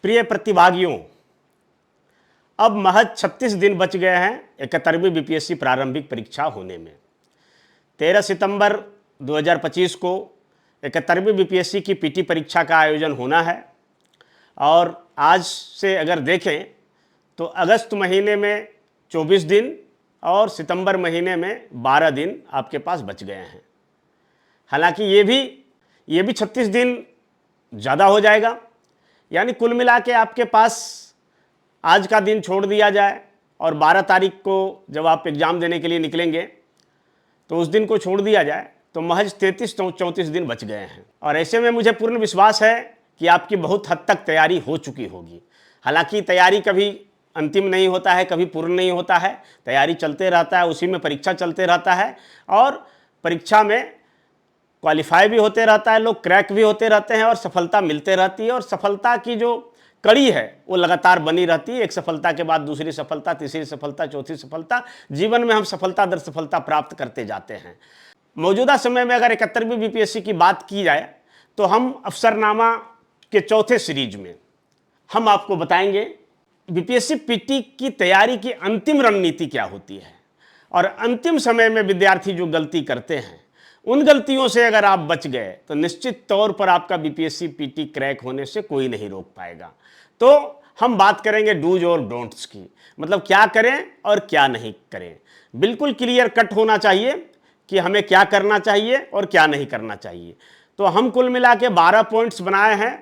प्रिय प्रतिभागियों, अब महज 36 दिन बच गए हैं 71वीं बीपीएससी प्रारंभिक परीक्षा होने में। 13 सितंबर 2025 को 71वीं बीपीएससी की पीटी परीक्षा का आयोजन होना है और आज से अगर देखें तो अगस्त महीने में 24 दिन और सितंबर महीने में 12 दिन आपके पास बच गए हैं। हालांकि ये भी 36 दिन ज़्यादा हो जाएगा, यानी कुल मिला के आपके पास आज का दिन छोड़ दिया जाए और 12 तारीख को जब आप एग्ज़ाम देने के लिए निकलेंगे तो उस दिन को छोड़ दिया जाए तो महज 33-34 दिन बच गए हैं। और ऐसे में मुझे पूर्ण विश्वास है कि आपकी बहुत हद तक तैयारी हो चुकी होगी। हालांकि तैयारी कभी अंतिम नहीं होता है, कभी पूर्ण नहीं होता है, तैयारी चलते रहता है, उसी में परीक्षा चलते रहता है और परीक्षा में क्वालिफाई भी होते रहता है, लोग क्रैक भी होते रहते हैं और सफलता मिलते रहती है। और सफलता की जो कड़ी है वो लगातार बनी रहती है, एक सफलता के बाद दूसरी सफलता, तीसरी सफलता, चौथी सफलता। जीवन में हम सफलता दर सफलता प्राप्त करते जाते हैं। मौजूदा समय में अगर 71वीं बीपीएससी की बात की जाए तो हम अफसरनामा के चौथे सीरीज में हम आपको बताएंगे बीपीएससी पीटी की तैयारी की अंतिम रणनीति क्या होती है और अंतिम समय में विद्यार्थी जो गलती करते हैं उन गलतियों से अगर आप बच गए तो निश्चित तौर पर आपका बीपीएससी पीटी क्रैक होने से कोई नहीं रोक पाएगा। तो हम बात करेंगे डूज और डोंट्स की, मतलब क्या करें और क्या नहीं करें। बिल्कुल क्लियर कट होना चाहिए कि हमें क्या करना चाहिए और क्या नहीं करना चाहिए। तो हम कुल मिला के 12 पॉइंट्स बनाए हैं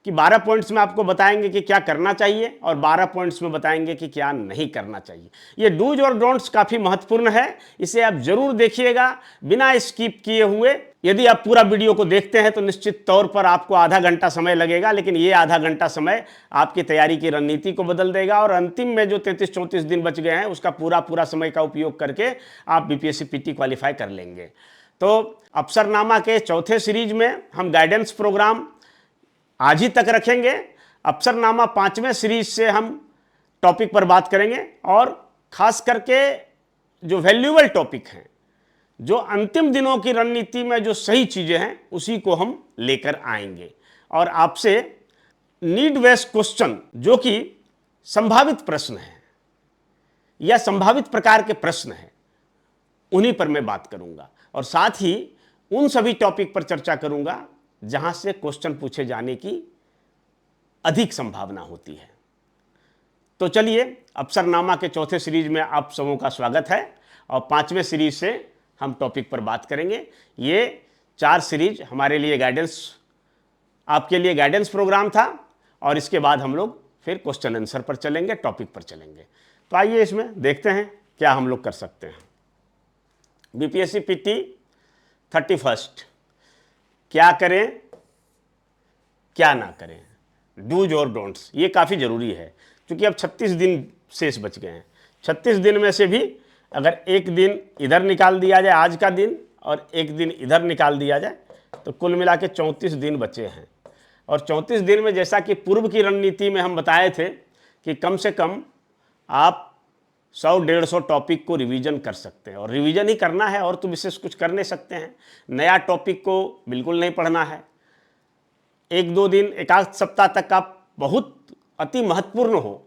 कि 12 पॉइंट्स में आपको बताएंगे कि क्या करना चाहिए और 12 पॉइंट्स में बताएंगे कि क्या नहीं करना चाहिए। ये डूज और डोंट्स काफ़ी महत्वपूर्ण है, इसे आप जरूर देखिएगा बिना स्किप किए हुए। यदि आप पूरा वीडियो को देखते हैं तो निश्चित तौर पर आपको आधा घंटा समय लगेगा, लेकिन ये आधा घंटा समय आपकी तैयारी की रणनीति को बदल देगा और अंतिम में जो 33-34 दिन बच गए हैं उसका पूरा समय का उपयोग करके आप बीपीएससी पीटी क्वालिफाई कर लेंगे। तो अफसरनामा के चौथे सीरीज में हम गाइडेंस प्रोग्राम आज ही तक रखेंगे। अफसरनामा 5वें सीरीज से हम टॉपिक पर बात करेंगे और खास करके जो वैल्यूएबल टॉपिक हैं, जो अंतिम दिनों की रणनीति में जो सही चीज़ें हैं उसी को हम लेकर आएंगे और आपसे नीड बेस्ड क्वेश्चन जो कि संभावित प्रश्न है या संभावित प्रकार के प्रश्न हैं उन्हीं पर मैं बात करूंगा और साथ ही उन सभी टॉपिक पर चर्चा करूंगा जहां से क्वेश्चन पूछे जाने की अधिक संभावना होती है। तो चलिए, अफसरनामा के चौथे सीरीज में आप सबों का स्वागत है और 5वें सीरीज से हम टॉपिक पर बात करेंगे। ये 4 सीरीज हमारे लिए गाइडेंस, आपके लिए गाइडेंस प्रोग्राम था और इसके बाद हम लोग फिर क्वेश्चन आंसर पर चलेंगे, टॉपिक पर चलेंगे। तो आइए इसमें देखते हैं क्या हम लोग कर सकते हैं। बीपीएससी पीटी 31 क्या करें क्या ना करें, डूज और डोंट्स, ये काफ़ी ज़रूरी है क्योंकि अब 36 दिन शेष बच गए हैं। 36 दिन में से भी अगर एक दिन इधर निकाल दिया जाए, आज का दिन, और एक दिन इधर निकाल दिया जाए तो कुल मिला के 34 दिन बचे हैं। और 34 दिन में जैसा कि पूर्व की रणनीति में हम बताए थे कि कम से कम आप 100-150 टॉपिक को रिवीजन कर सकते हैं और रिवीजन ही करना है और तो विशेष कुछ कर नहीं सकते हैं। नया टॉपिक को बिल्कुल नहीं पढ़ना है। 1-2 दिन, एक आध सप्ताह तक आप बहुत अति महत्वपूर्ण हो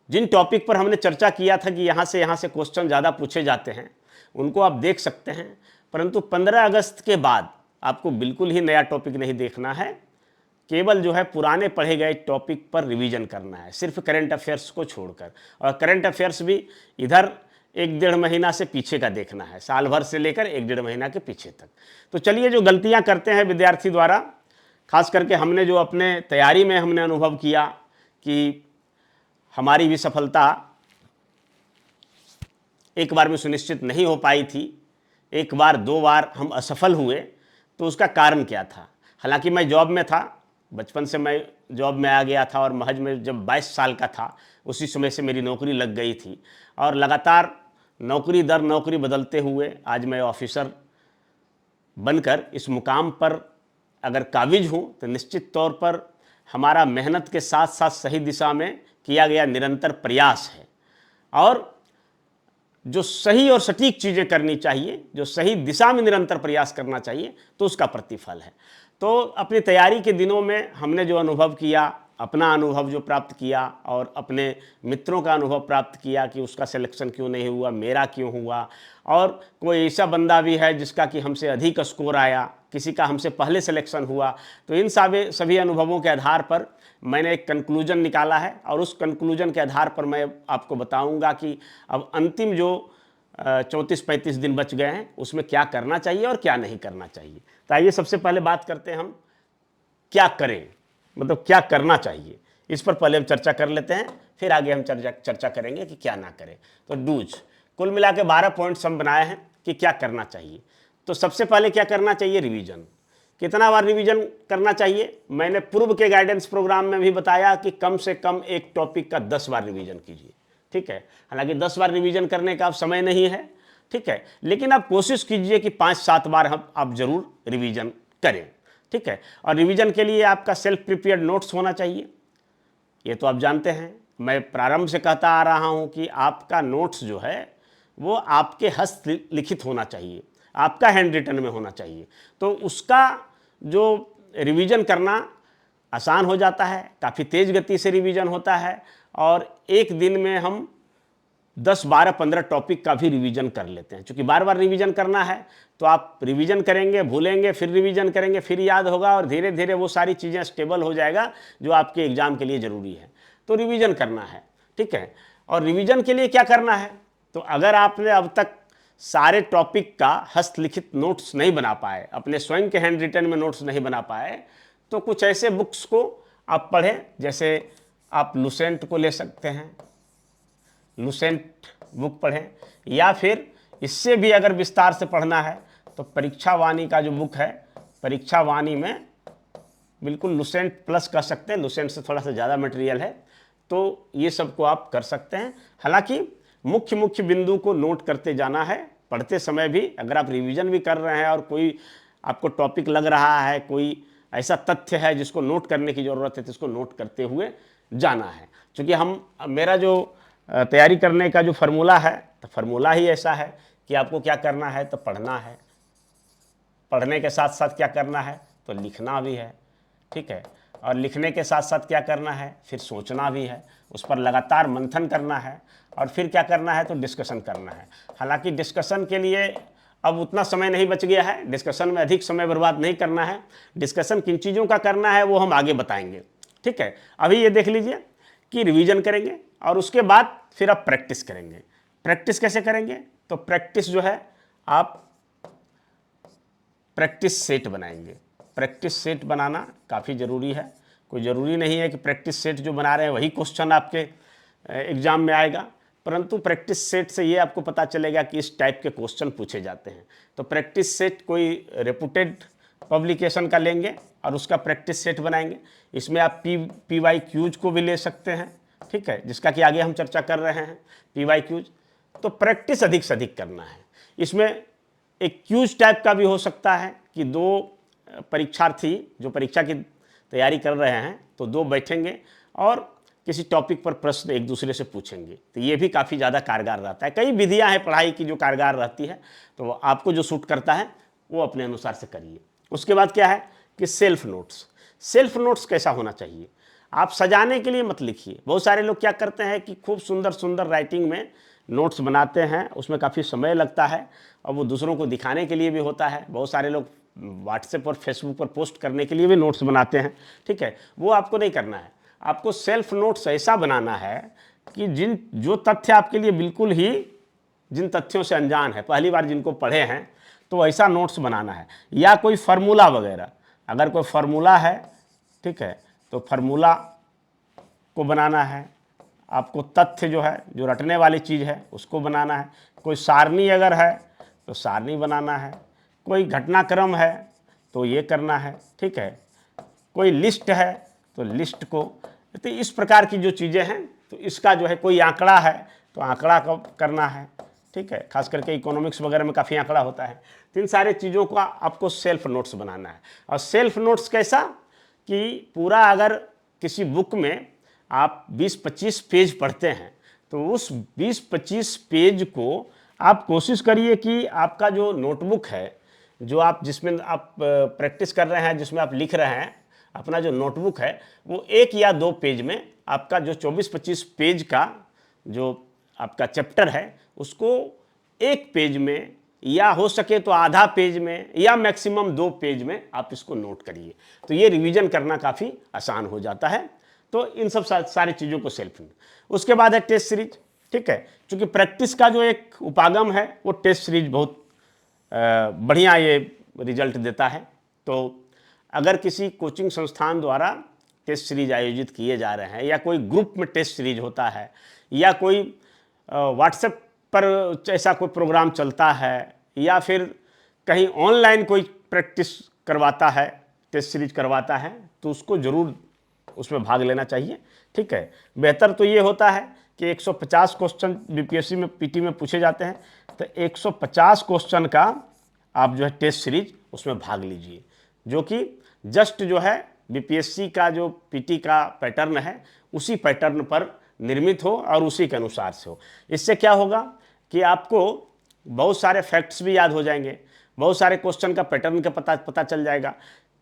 जिन टॉपिक पर हमने चर्चा किया था कि यहाँ से क्वेश्चन ज़्यादा पूछे जाते हैं उनको आप देख सकते हैं, परंतु 15 अगस्त के बाद आपको बिल्कुल ही नया टॉपिक नहीं देखना है। केवल जो है पुराने पढ़े गए टॉपिक पर रिवीजन करना है, सिर्फ करंट अफेयर्स को छोड़कर। और करंट अफेयर्स भी इधर 1-1.5 महीना से पीछे का देखना है, साल भर से लेकर 1-1.5 महीना के पीछे तक। तो चलिए, जो गलतियां करते हैं विद्यार्थी द्वारा, खास करके हमने जो अपने तैयारी में हमने अनुभव किया कि हमारी भी सफलता एक बार में सुनिश्चित नहीं हो पाई थी, 1 बार 2 बार हम असफल हुए। तो उसका कारण क्या था? हालांकि मैं जॉब में था, बचपन से मैं जॉब में आ गया था और महज में जब 22 साल का था उसी समय से मेरी नौकरी लग गई थी और लगातार नौकरी दर नौकरी बदलते हुए आज मैं ऑफिसर बनकर इस मुकाम पर अगर काबिज हूँ तो निश्चित तौर पर हमारा मेहनत के साथ साथ सही दिशा में किया गया निरंतर प्रयास है और जो सही और सटीक चीज़ें करनी चाहिए, जो सही दिशा में निरंतर प्रयास करना चाहिए, तो उसका प्रतिफल है। तो अपनी तैयारी के दिनों में हमने जो अनुभव किया अपना अनुभव जो प्राप्त किया और अपने मित्रों का अनुभव प्राप्त किया कि उसका सिलेक्शन क्यों नहीं हुआ, मेरा क्यों हुआ, और कोई ऐसा बंदा भी है जिसका कि हमसे अधिक स्कोर आया, किसी का हमसे पहले सिलेक्शन हुआ। तो इन सभी अनुभवों के आधार पर मैंने एक कंक्लूजन निकाला है और उस कंक्लूजन के आधार पर मैं आपको बताऊंगा कि अब अंतिम जो 34-35 दिन बच गए हैं उसमें क्या करना चाहिए और क्या नहीं करना चाहिए। तो आइए सबसे पहले बात करते हैं हम क्या करें, मतलब क्या करना चाहिए, इस पर पहले हम चर्चा कर लेते हैं, फिर आगे हम चर्चा करेंगे कि क्या ना करें। तो डूज कुल मिला के 12 पॉइंट्स हम बनाए हैं कि क्या करना चाहिए। तो सबसे पहले क्या करना चाहिए, रिवीजन। कितना बार रिवीजन करना चाहिए? मैंने पूर्व के गाइडेंस प्रोग्राम में भी बताया कि कम से कम एक टॉपिक का 10 बार रिवीजन कीजिए, ठीक है। हालांकि 10 बार रिवीजन करने का अब समय नहीं है, ठीक है, लेकिन आप कोशिश कीजिए कि 5-7 बार आप जरूर रिवीजन करें, ठीक है। और रिवीजन के लिए आपका सेल्फ प्रिपेयर्ड नोट्स होना चाहिए। ये तो आप जानते हैं, मैं प्रारंभ से कहता आ रहा हूं कि आपका नोट्स जो है वो आपके हस्त लिखित होना चाहिए, आपका हैंड रिटन में होना चाहिए। तो उसका जो रिवीजन करना आसान हो जाता है, काफ़ी तेज़ गति से रिवीजन होता है, और एक दिन में हम 10, 12, 15 टॉपिक का भी रिवीजन कर लेते हैं। क्योंकि बार बार रिवीजन करना है तो आप रिवीजन करेंगे, भूलेंगे, फिर रिवीजन करेंगे, फिर याद होगा, और धीरे धीरे वो सारी चीज़ें स्टेबल हो जाएगा जो आपके एग्ज़ाम के लिए ज़रूरी है। तो रिवीजन करना है, ठीक है। और रिवीजन के लिए क्या करना है, तो अगर आपने अब तक सारे टॉपिक का हस्तलिखित नोट्स नहीं बना पाए, अपने स्वयं के हैंड रिटन में नोट्स नहीं बना पाए, तो कुछ ऐसे बुक्स को आप पढ़ें, जैसे आप लुसेंट को ले सकते हैं, लुसेंट बुक पढ़ें, या फिर इससे भी अगर विस्तार से पढ़ना है तो परीक्षा वाणी का जो बुक है, परीक्षा वाणी में बिल्कुल लुसेंट प्लस कह सकते हैं, लुसेंट से थोड़ा सा ज़्यादा मटेरियल है, तो ये सब को आप कर सकते हैं। हालांकि मुख्य मुख्य बिंदु को नोट करते जाना है पढ़ते समय भी। अगर आप रिवीजन भी कर रहे हैं और कोई आपको टॉपिक लग रहा है, कोई ऐसा तथ्य है जिसको नोट करने की ज़रूरत है, तो इसको नोट करते हुए जाना है। क्योंकि मेरा जो तैयारी करने का जो फार्मूला है, तो फार्मूला ही ऐसा है कि आपको क्या करना है, तो पढ़ना है, पढ़ने के साथ साथ क्या करना है, तो लिखना भी है, ठीक है। और लिखने के साथ साथ क्या करना है, फिर सोचना भी है, उस पर लगातार मंथन करना है, और फिर क्या करना है, तो डिस्कशन करना है। हालांकि डिस्कशन के लिए अब उतना समय नहीं बच गया है, डिस्कशन में अधिक समय बर्बाद नहीं करना है। डिस्कशन किन चीज़ों का करना है वो हम आगे बताएंगे, ठीक है। अभी ये देख लीजिए कि रिवीजन करेंगे और उसके बाद फिर आप प्रैक्टिस करेंगे। प्रैक्टिस कैसे करेंगे, तो प्रैक्टिस जो है आप प्रैक्टिस सेट बनाएंगे। प्रैक्टिस सेट बनाना काफ़ी ज़रूरी है। कोई ज़रूरी नहीं है कि प्रैक्टिस सेट जो बना रहे हैं वही क्वेश्चन आपके एग्ज़ाम में आएगा, परंतु प्रैक्टिस सेट से ये आपको पता चलेगा कि इस टाइप के क्वेश्चन पूछे जाते हैं। तो प्रैक्टिस सेट कोई रेपुटेड पब्लिकेशन का लेंगे और उसका प्रैक्टिस सेट बनाएंगे। इसमें आप PYQs को भी ले सकते हैं, ठीक है, जिसका कि आगे हम चर्चा कर रहे हैं, PYQs। तो प्रैक्टिस अधिक से अधिक करना है। इसमें एक क्यूज टाइप का भी हो सकता है कि 2 परीक्षार्थी जो परीक्षा की तैयारी कर रहे हैं, तो 2 बैठेंगे और किसी टॉपिक पर प्रश्न एक दूसरे से पूछेंगे। तो ये भी काफ़ी ज़्यादा कारगर रहता है। कई विधियां हैं पढ़ाई की जो कारगर रहती है, तो आपको जो सूट करता है वो अपने अनुसार से करिए। उसके बाद क्या है कि सेल्फ नोट्स। सेल्फ नोट्स कैसा होना चाहिए, आप सजाने के लिए मत लिखिए। बहुत सारे लोग क्या करते हैं कि खूब सुंदर सुंदर राइटिंग में नोट्स बनाते हैं, उसमें काफ़ी समय लगता है और वो दूसरों को दिखाने के लिए भी होता है। बहुत सारे लोग व्हाट्सएप और फेसबुक पर पोस्ट करने के लिए भी नोट्स बनाते हैं, ठीक है। वो आपको नहीं करना है। आपको सेल्फ नोट्स ऐसा बनाना है कि जो तथ्य आपके लिए बिल्कुल ही जिन तथ्यों से अनजान है, पहली बार जिनको पढ़े हैं, तो ऐसा नोट्स बनाना है। या कोई फार्मूला वगैरह, अगर कोई फार्मूला है, ठीक है, तो फार्मूला को बनाना है। आपको तथ्य जो है, जो रटने वाली चीज़ है, उसको बनाना है। कोई सारणी अगर है तो सारणी बनाना है। कोई घटनाक्रम है तो ये करना है, ठीक है। कोई लिस्ट है तो लिस्ट को, तो इस प्रकार की जो चीज़ें हैं, तो इसका जो है कोई आंकड़ा है तो आंकड़ा को करना है, ठीक है। खास करके इकोनॉमिक्स वगैरह में काफ़ी आंकड़ा होता है। तो इन सारे चीज़ों का आपको सेल्फ नोट्स बनाना है। और सेल्फ नोट्स कैसा कि पूरा अगर किसी बुक में आप 20-25 पेज पढ़ते हैं, तो उस 20-25 पेज को आप कोशिश करिए कि आपका जो नोटबुक है, जो आप जिसमें आप प्रैक्टिस कर रहे हैं, जिसमें आप लिख रहे हैं, अपना जो नोटबुक है वो 1 या 2 पेज में आपका जो 24-25 पेज का जो आपका चैप्टर है उसको 1 पेज में या हो सके तो आधा पेज में या मैक्सिमम 2 पेज में आप इसको नोट करिए, तो ये रिवीजन करना काफ़ी आसान हो जाता है। तो इन सब सारी चीज़ों को सेल्फ। उसके बाद है टेस्ट सीरीज, ठीक है, क्योंकि प्रैक्टिस का जो एक उपागम है वो टेस्ट सीरीज बहुत बढ़िया ये रिजल्ट देता है। तो अगर किसी कोचिंग संस्थान द्वारा टेस्ट सीरीज आयोजित किए जा रहे हैं या कोई ग्रुप में टेस्ट सीरीज होता है या कोई व्हाट्सएप पर ऐसा कोई प्रोग्राम चलता है या फिर कहीं ऑनलाइन कोई प्रैक्टिस करवाता है, टेस्ट सीरीज करवाता है, तो उसको ज़रूर उसमें भाग लेना चाहिए, ठीक है। बेहतर तो ये होता है कि 150 क्वेश्चन बीपीएससी में पीटी में पूछे जाते हैं, तो 150 क्वेश्चन का आप जो है टेस्ट सीरीज उसमें भाग लीजिए, जो कि जस्ट जो है बीपीएससी का जो पीटी का पैटर्न है उसी पैटर्न पर निर्मित हो और उसी के अनुसार से हो। इससे क्या होगा कि आपको बहुत सारे फैक्ट्स भी याद हो जाएंगे, बहुत सारे क्वेश्चन का पैटर्न का पता चल जाएगा।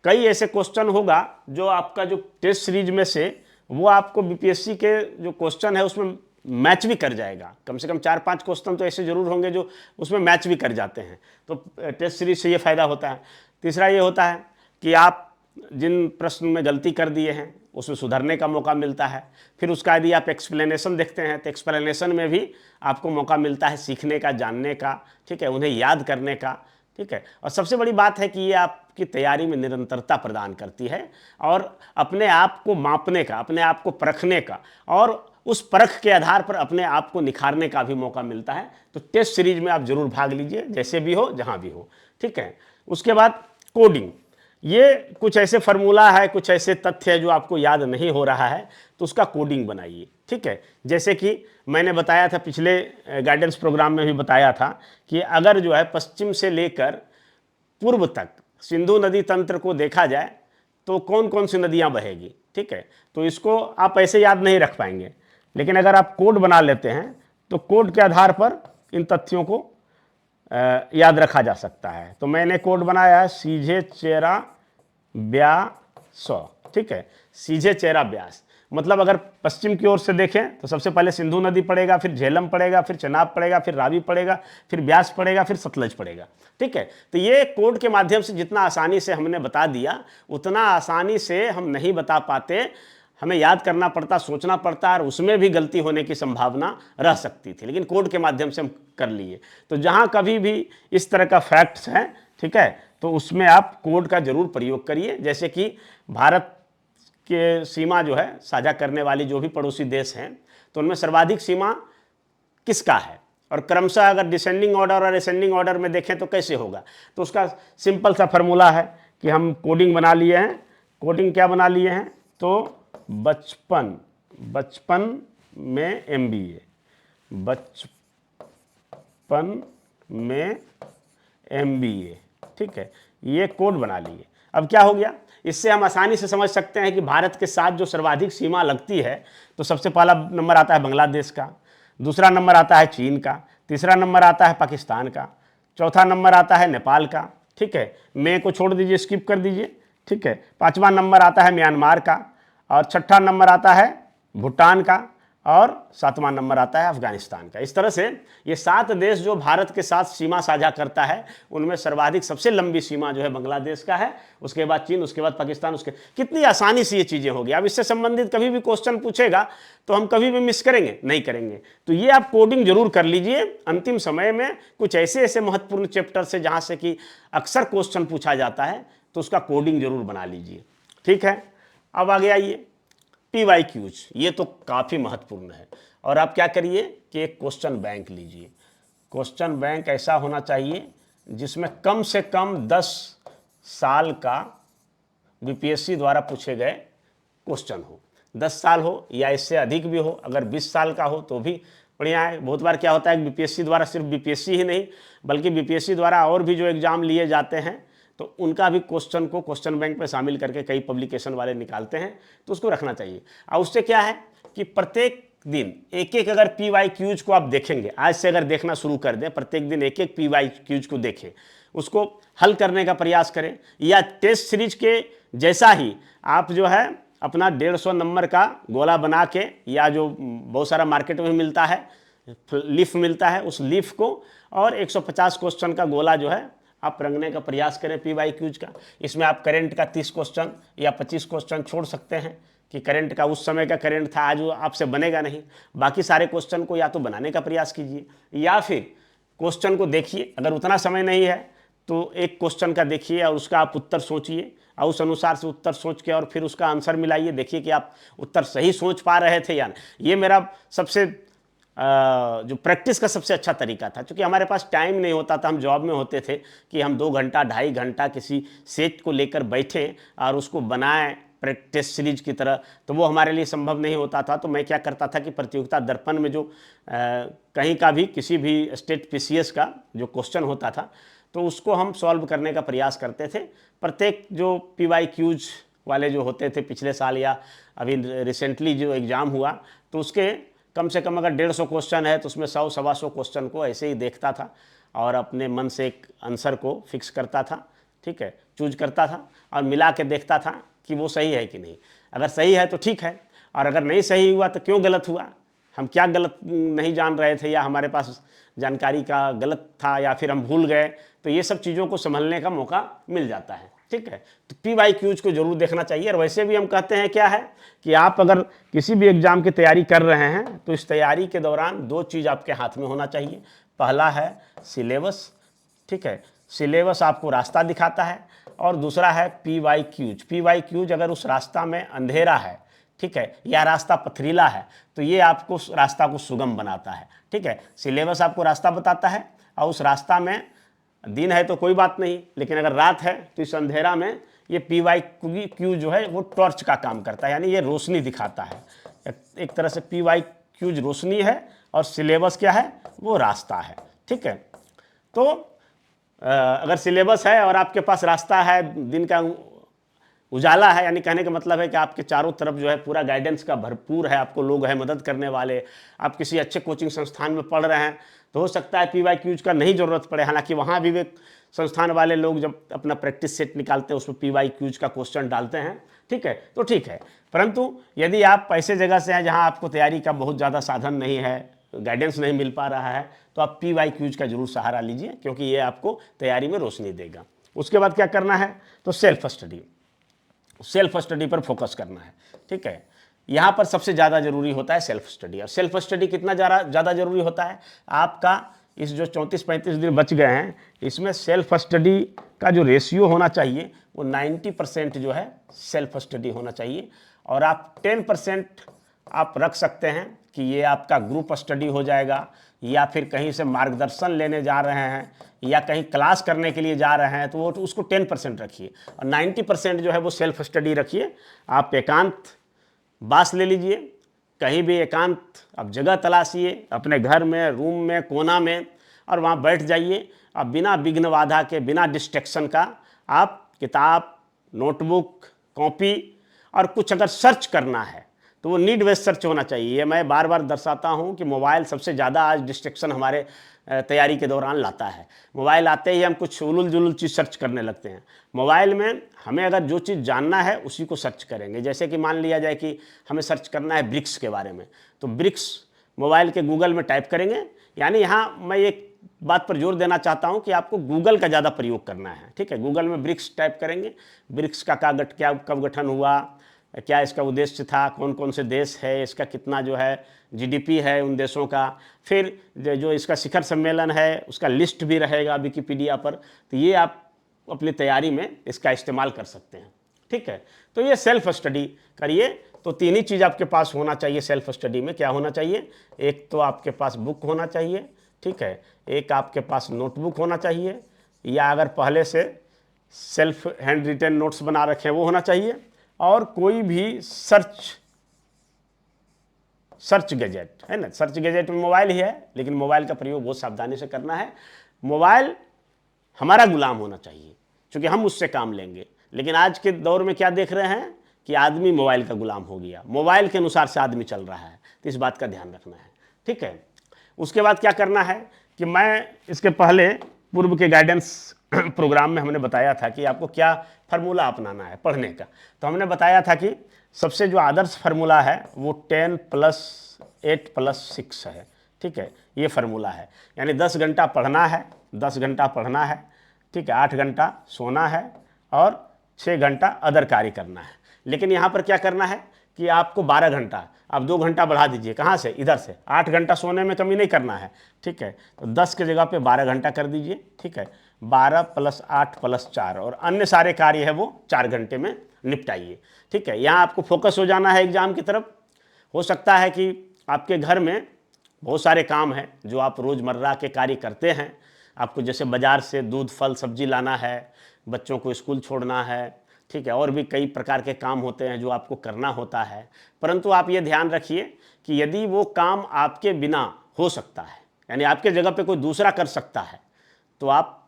कई ऐसे क्वेश्चन होगा जो आपका जो टेस्ट सीरीज में से वो आपको बीपीएससी के जो क्वेश्चन है उसमें मैच भी कर जाएगा। कम से कम 4-5 क्वेश्चन तो ऐसे ज़रूर होंगे जो उसमें मैच भी कर जाते हैं, तो टेस्ट सीरीज से ये फ़ायदा होता है। तीसरा ये होता है कि आप जिन प्रश्न में गलती कर दिए हैं उसमें सुधरने का मौका मिलता है। फिर उसका यदि आप एक्सप्लेनेशन देखते हैं तो एक्सप्लेनेशन में भी आपको मौका मिलता है सीखने का, जानने का, ठीक है, उन्हें याद करने का, ठीक है। और सबसे बड़ी बात है कि ये आपकी तैयारी में निरंतरता प्रदान करती है और अपने आप को मापने का, अपने आप को परखने का और उस परख के आधार पर अपने आप को निखारने का भी मौका मिलता है। तो टेस्ट सीरीज में आप जरूर भाग लीजिए, जैसे भी हो, जहाँ भी हो, ठीक है। उसके बाद कोडिंग, ये कुछ ऐसे फार्मूला है, कुछ ऐसे तथ्य है जो आपको याद नहीं हो रहा है, तो उसका कोडिंग बनाइए, ठीक है। जैसे कि मैंने बताया था पिछले गाइडेंस प्रोग्राम में भी बताया था कि अगर जो है पश्चिम से लेकर पूर्व तक सिंधु नदी तंत्र को देखा जाए तो कौन कौन सी नदियाँ बहेगी, ठीक है। तो इसको आप ऐसे याद नहीं रख पाएंगे, लेकिन अगर आप कोड बना लेते हैं तो कोड के आधार पर इन तथ्यों को याद रखा जा सकता है। तो मैंने कोड बनाया है सीझे चेरा ब्यास, ठीक है, सीझे चेरा ब्यास। मतलब अगर पश्चिम की ओर से देखें तो सबसे पहले सिंधु नदी पड़ेगा, फिर झेलम पड़ेगा, फिर चनाब पड़ेगा, फिर रावी पड़ेगा, फिर ब्यास पड़ेगा, फिर सतलज पड़ेगा, ठीक है। तो ये कोड के माध्यम से जितना आसानी से हमने बता दिया उतना आसानी से हम नहीं बता पाते, हमें याद करना पड़ता, सोचना पड़ता और उसमें भी गलती होने की संभावना रह सकती थी, लेकिन कोड के माध्यम से हम कर लिए। तो जहाँ कभी भी इस तरह का फैक्ट्स हैं, ठीक है, तो उसमें आप कोड का जरूर प्रयोग करिए। जैसे कि भारत के सीमा जो है साझा करने वाली जो भी पड़ोसी देश हैं तो उनमें सर्वाधिक सीमा किसका है, और क्रमशः अगर डिसेंडिंग ऑर्डर और असेंडिंग ऑर्डर में देखें तो कैसे होगा। तो उसका सिंपल सा फार्मूला है कि हम कोडिंग बना लिए हैं। कोडिंग क्या बना लिए हैं, तो बचपन में MBA, बचपन में MBA, ठीक है, ये कोड बना लिए। अब क्या हो गया, इससे हम आसानी से समझ सकते हैं कि भारत के साथ जो सर्वाधिक सीमा लगती है तो सबसे पहला नंबर आता है बांग्लादेश का, दूसरा नंबर आता है चीन का, तीसरा नंबर आता है पाकिस्तान का, चौथा नंबर आता है नेपाल का, ठीक है, मैं को छोड़ दीजिए, स्किप कर दीजिए, ठीक है, पांचवा नंबर आता है म्यांमार का, और छठा नंबर आता है भूटान का, और सातवां नंबर आता है अफगानिस्तान का। इस तरह से ये 7 देश जो भारत के साथ सीमा साझा करता है उनमें सर्वाधिक सबसे लंबी सीमा जो है बांग्लादेश का है, उसके बाद चीन, उसके बाद पाकिस्तान, उसके कितनी आसानी से ये चीज़ें होगी। अब इससे संबंधित कभी भी क्वेश्चन पूछेगा तो हम कभी भी मिस करेंगे नहीं करेंगे। तो ये आप कोडिंग जरूर कर लीजिए। अंतिम समय में कुछ ऐसे ऐसे महत्वपूर्ण चैप्टर से जहाँ से कि अक्सर क्वेश्चन पूछा जाता है तो उसका कोडिंग जरूर बना लीजिए, ठीक है। अब आगे आइए PYQs, ये तो काफ़ी महत्वपूर्ण है। और आप क्या करिए कि एक क्वेश्चन बैंक लीजिए। क्वेश्चन बैंक ऐसा होना चाहिए जिसमें कम से कम 10 साल का बीपीएससी द्वारा पूछे गए क्वेश्चन हो। 10 साल हो या इससे अधिक भी हो, अगर 20 साल का हो तो भी बढ़िया है। बहुत बार क्या होता है कि बीपीएससी द्वारा, सिर्फ बीपीएससी ही नहीं बल्कि बीपीएससी द्वारा और भी जो एग्ज़ाम लिए जाते हैं तो उनका भी क्वेश्चन को क्वेश्चन बैंक में शामिल करके कई पब्लिकेशन वाले निकालते हैं, तो उसको रखना चाहिए। और उससे क्या है कि प्रत्येक दिन एक एक अगर PYQs को आप देखेंगे, आज से अगर देखना शुरू कर दें, प्रत्येक दिन एक एक PYQs को देखें, उसको हल करने का प्रयास करें, या टेस्ट सीरीज के जैसा ही आप जो है अपना 150 नंबर का गोला बना के, या जो बहुत सारा मार्केट में मिलता है लीफ मिलता है, उस लीफ को और 150 क्वेश्चन का गोला जो है आप रंगने का प्रयास करें PYQs का। इसमें आप करंट का 30 क्वेश्चन या 25 क्वेश्चन छोड़ सकते हैं कि करंट का उस समय का करंट था, आज वो आपसे बनेगा नहीं। बाकी सारे क्वेश्चन को या तो बनाने का प्रयास कीजिए, या फिर क्वेश्चन को देखिए। अगर उतना समय नहीं है तो एक क्वेश्चन का देखिए और उसका आप उत्तर सोचिए, और उस अनुसार से उत्तर सोच के और फिर उसका आंसर मिलाइए, देखिए कि आप उत्तर सही सोच पा रहे थे या नहीं। ये मेरा सबसे जो प्रैक्टिस का सबसे अच्छा तरीका था, क्योंकि हमारे पास टाइम नहीं होता था, हम जॉब में होते थे कि हम 2 घंटा 2.5 घंटा किसी सेट को लेकर बैठें और उसको बनाएं प्रैक्टिस सीरीज की तरह, तो वो हमारे लिए संभव नहीं होता था। तो मैं क्या करता था कि प्रतियोगिता दर्पण में जो कहीं का भी किसी भी स्टेट PCS का जो क्वेश्चन होता था, तो उसको हम सॉल्व करने का प्रयास करते थे। प्रत्येक जो PYQs वाले जो होते थे पिछले साल या अभी रिसेंटली जो एग्ज़ाम हुआ, तो उसके कम से कम अगर 150 क्वेश्चन है तो उसमें 100-125 क्वेश्चन को ऐसे ही देखता था और अपने मन से एक आंसर को फिक्स करता था, ठीक है, चूज करता था और मिला के देखता था कि वो सही है कि नहीं। अगर सही है तो ठीक है, और अगर नहीं सही हुआ तो क्यों गलत हुआ, हम क्या गलत नहीं जान रहे थे, या हमारे पास जानकारी का गलत था, या फिर हम भूल गए। तो ये सब चीज़ों को संभलने का मौका मिल जाता है, ठीक है। तो PYQs को जरूर देखना चाहिए। और वैसे भी हम कहते हैं क्या है कि आप अगर किसी भी एग्जाम की तैयारी कर रहे हैं तो इस तैयारी के दौरान 2 चीज़ आपके हाथ में होना चाहिए। पहला है सिलेबस, ठीक है, सिलेबस आपको रास्ता दिखाता है, और दूसरा है PYQs। PYQs अगर उस रास्ता में अंधेरा है, ठीक है, या रास्ता पथरीला है, तो ये आपको रास्ता को सुगम बनाता है, ठीक है। सिलेबस आपको रास्ता बताता है, और उस रास्ता में दिन है तो कोई बात नहीं, लेकिन अगर रात है तो इस अंधेरा में ये PYQ जो है वो टॉर्च का काम करता है, यानी ये रोशनी दिखाता है। एक तरह से PYQs रोशनी है और सिलेबस क्या है, वो रास्ता है, ठीक है। तो अगर सिलेबस है और आपके पास रास्ता है, दिन का उजाला है, यानी कहने का मतलब है कि आपके चारों तरफ जो है पूरा गाइडेंस का भरपूर है, आपको लोग हैं मदद करने वाले, आप किसी अच्छे कोचिंग संस्थान में पढ़ रहे हैं, तो हो सकता है PYQs का नहीं ज़रूरत पड़े। हालांकि वहाँ भी वे संस्थान वाले लोग जब अपना प्रैक्टिस सेट निकालते हैं उसमें PYQs का क्वेश्चन डालते हैं, ठीक है, तो ठीक है। परंतु यदि आप ऐसे जगह से हैं जहाँ आपको तैयारी का बहुत ज़्यादा साधन नहीं है, गाइडेंस नहीं मिल पा रहा है, तो आप PYQs का जरूर सहारा लीजिए, क्योंकि ये आपको तैयारी में रोशनी देगा। उसके बाद क्या करना है, तो सेल्फ स्टडी पर फोकस करना है, ठीक है। यहाँ पर सबसे ज़्यादा जरूरी होता है सेल्फ स्टडी। और सेल्फ स्टडी कितना ज़्यादा जरूरी होता है, आपका इस जो 34-35 दिन बच गए हैं, इसमें सेल्फ स्टडी का जो रेशियो होना चाहिए वो 90% जो है सेल्फ स्टडी होना चाहिए। और आप 10% आप रख सकते हैं कि ये आपका ग्रुप स्टडी हो जाएगा, या फिर कहीं से मार्गदर्शन लेने जा रहे हैं, या कहीं क्लास करने के लिए जा रहे हैं, तो वो उसको 10% रखिए, और 90% जो है वो सेल्फ स्टडी रखिए। आप एकांत बास ले लीजिए, कहीं भी एकांत आप जगह तलाशिए, अपने घर में, रूम में, कोना में, और वहाँ बैठ जाइए। अब बिना विघ्न बाधा के, बिना डिस्ट्रैक्शन का आप किताब, नोटबुक, कॉपी, और कुछ अगर सर्च करना है तो वो नीड बेस्ड सर्च होना चाहिए। ये मैं बार बार दर्शाता हूँ कि मोबाइल सबसे ज़्यादा आज डिस्ट्रैक्शन हमारे तैयारी के दौरान लाता है। मोबाइल आते ही हम कुछ उलूल जुलूल चीज़ सर्च करने लगते हैं। मोबाइल में हमें अगर जो चीज़ जानना है उसी को सर्च करेंगे। जैसे कि मान लिया जाए कि हमें सर्च करना है ब्रिक्स के बारे में, तो ब्रिक्स मोबाइल के गूगल में टाइप करेंगे। यानी यहाँ मैं एक बात पर जोर देना चाहता हूँ कि आपको गूगल का ज़्यादा प्रयोग करना है, ठीक है। गूगल में ब्रिक्स टाइप करेंगे, ब्रिक्स का क्या कब गठन हुआ, क्या इसका उद्देश्य था, कौन कौन से देश है, इसका कितना जो है GDP है उन देशों का, फिर जो इसका शिखर सम्मेलन है उसका लिस्ट भी रहेगा विकिपीडिया पर। तो ये आप अपनी तैयारी में इसका इस्तेमाल कर सकते हैं, ठीक है। तो ये सेल्फ स्टडी करिए। तो 3 ही चीज़ आपके पास होना चाहिए सेल्फ स्टडी में। क्या होना चाहिए, एक तो आपके पास बुक होना चाहिए, ठीक है, एक आपके पास नोटबुक होना चाहिए, या अगर पहले से सेल्फ हैंड रिटन नोट्स बना रखे हैं वो होना चाहिए, और कोई भी सर्च गैजेट है ना। सर्च गैजेट में मोबाइल ही है, लेकिन मोबाइल का प्रयोग बहुत सावधानी से करना है। मोबाइल हमारा गुलाम होना चाहिए, क्योंकि हम उससे काम लेंगे। लेकिन आज के दौर में क्या देख रहे हैं कि आदमी मोबाइल का गुलाम हो गया, मोबाइल के अनुसार से आदमी चल रहा है। तो इस बात का ध्यान रखना है, ठीक है। उसके बाद क्या करना है कि मैं इसके पहले पूर्व के गाइडेंस प्रोग्राम में हमने बताया था कि आपको क्या फार्मूला अपनाना है पढ़ने का। तो हमने बताया था कि सबसे जो आदर्श फार्मूला है वो 10 + 8 + 6 है। ठीक है, ये फार्मूला है, यानी 10 घंटा पढ़ना है, 10 घंटा पढ़ना है, ठीक है, 8 घंटा सोना है और 6 घंटा अदर कार्य करना है। लेकिन यहाँ पर क्या करना है कि आपको 12 घंटा, आप 2 घंटा बढ़ा दीजिए, कहाँ से, इधर से। 8 घंटा सोने में कमी नहीं करना है, ठीक है, तो 10 की जगह पे 12 घंटा कर दीजिए, ठीक है। 12 + 8 + 4 और अन्य सारे कार्य है वो 4 घंटे में निपटाइए, ठीक है। यहाँ आपको फोकस हो जाना है एग्जाम की तरफ। हो सकता है कि आपके घर में बहुत सारे काम हैं जो आप रोज़मर्रा के कार्य करते हैं, आपको जैसे बाज़ार से दूध फल सब्जी लाना है, बच्चों को स्कूल छोड़ना है, ठीक है, और भी कई प्रकार के काम होते हैं जो आपको करना होता है। परंतु आप ये ध्यान रखिए कि यदि वो काम आपके बिना हो सकता है, यानी आपके जगह पे कोई दूसरा कर सकता है, तो आप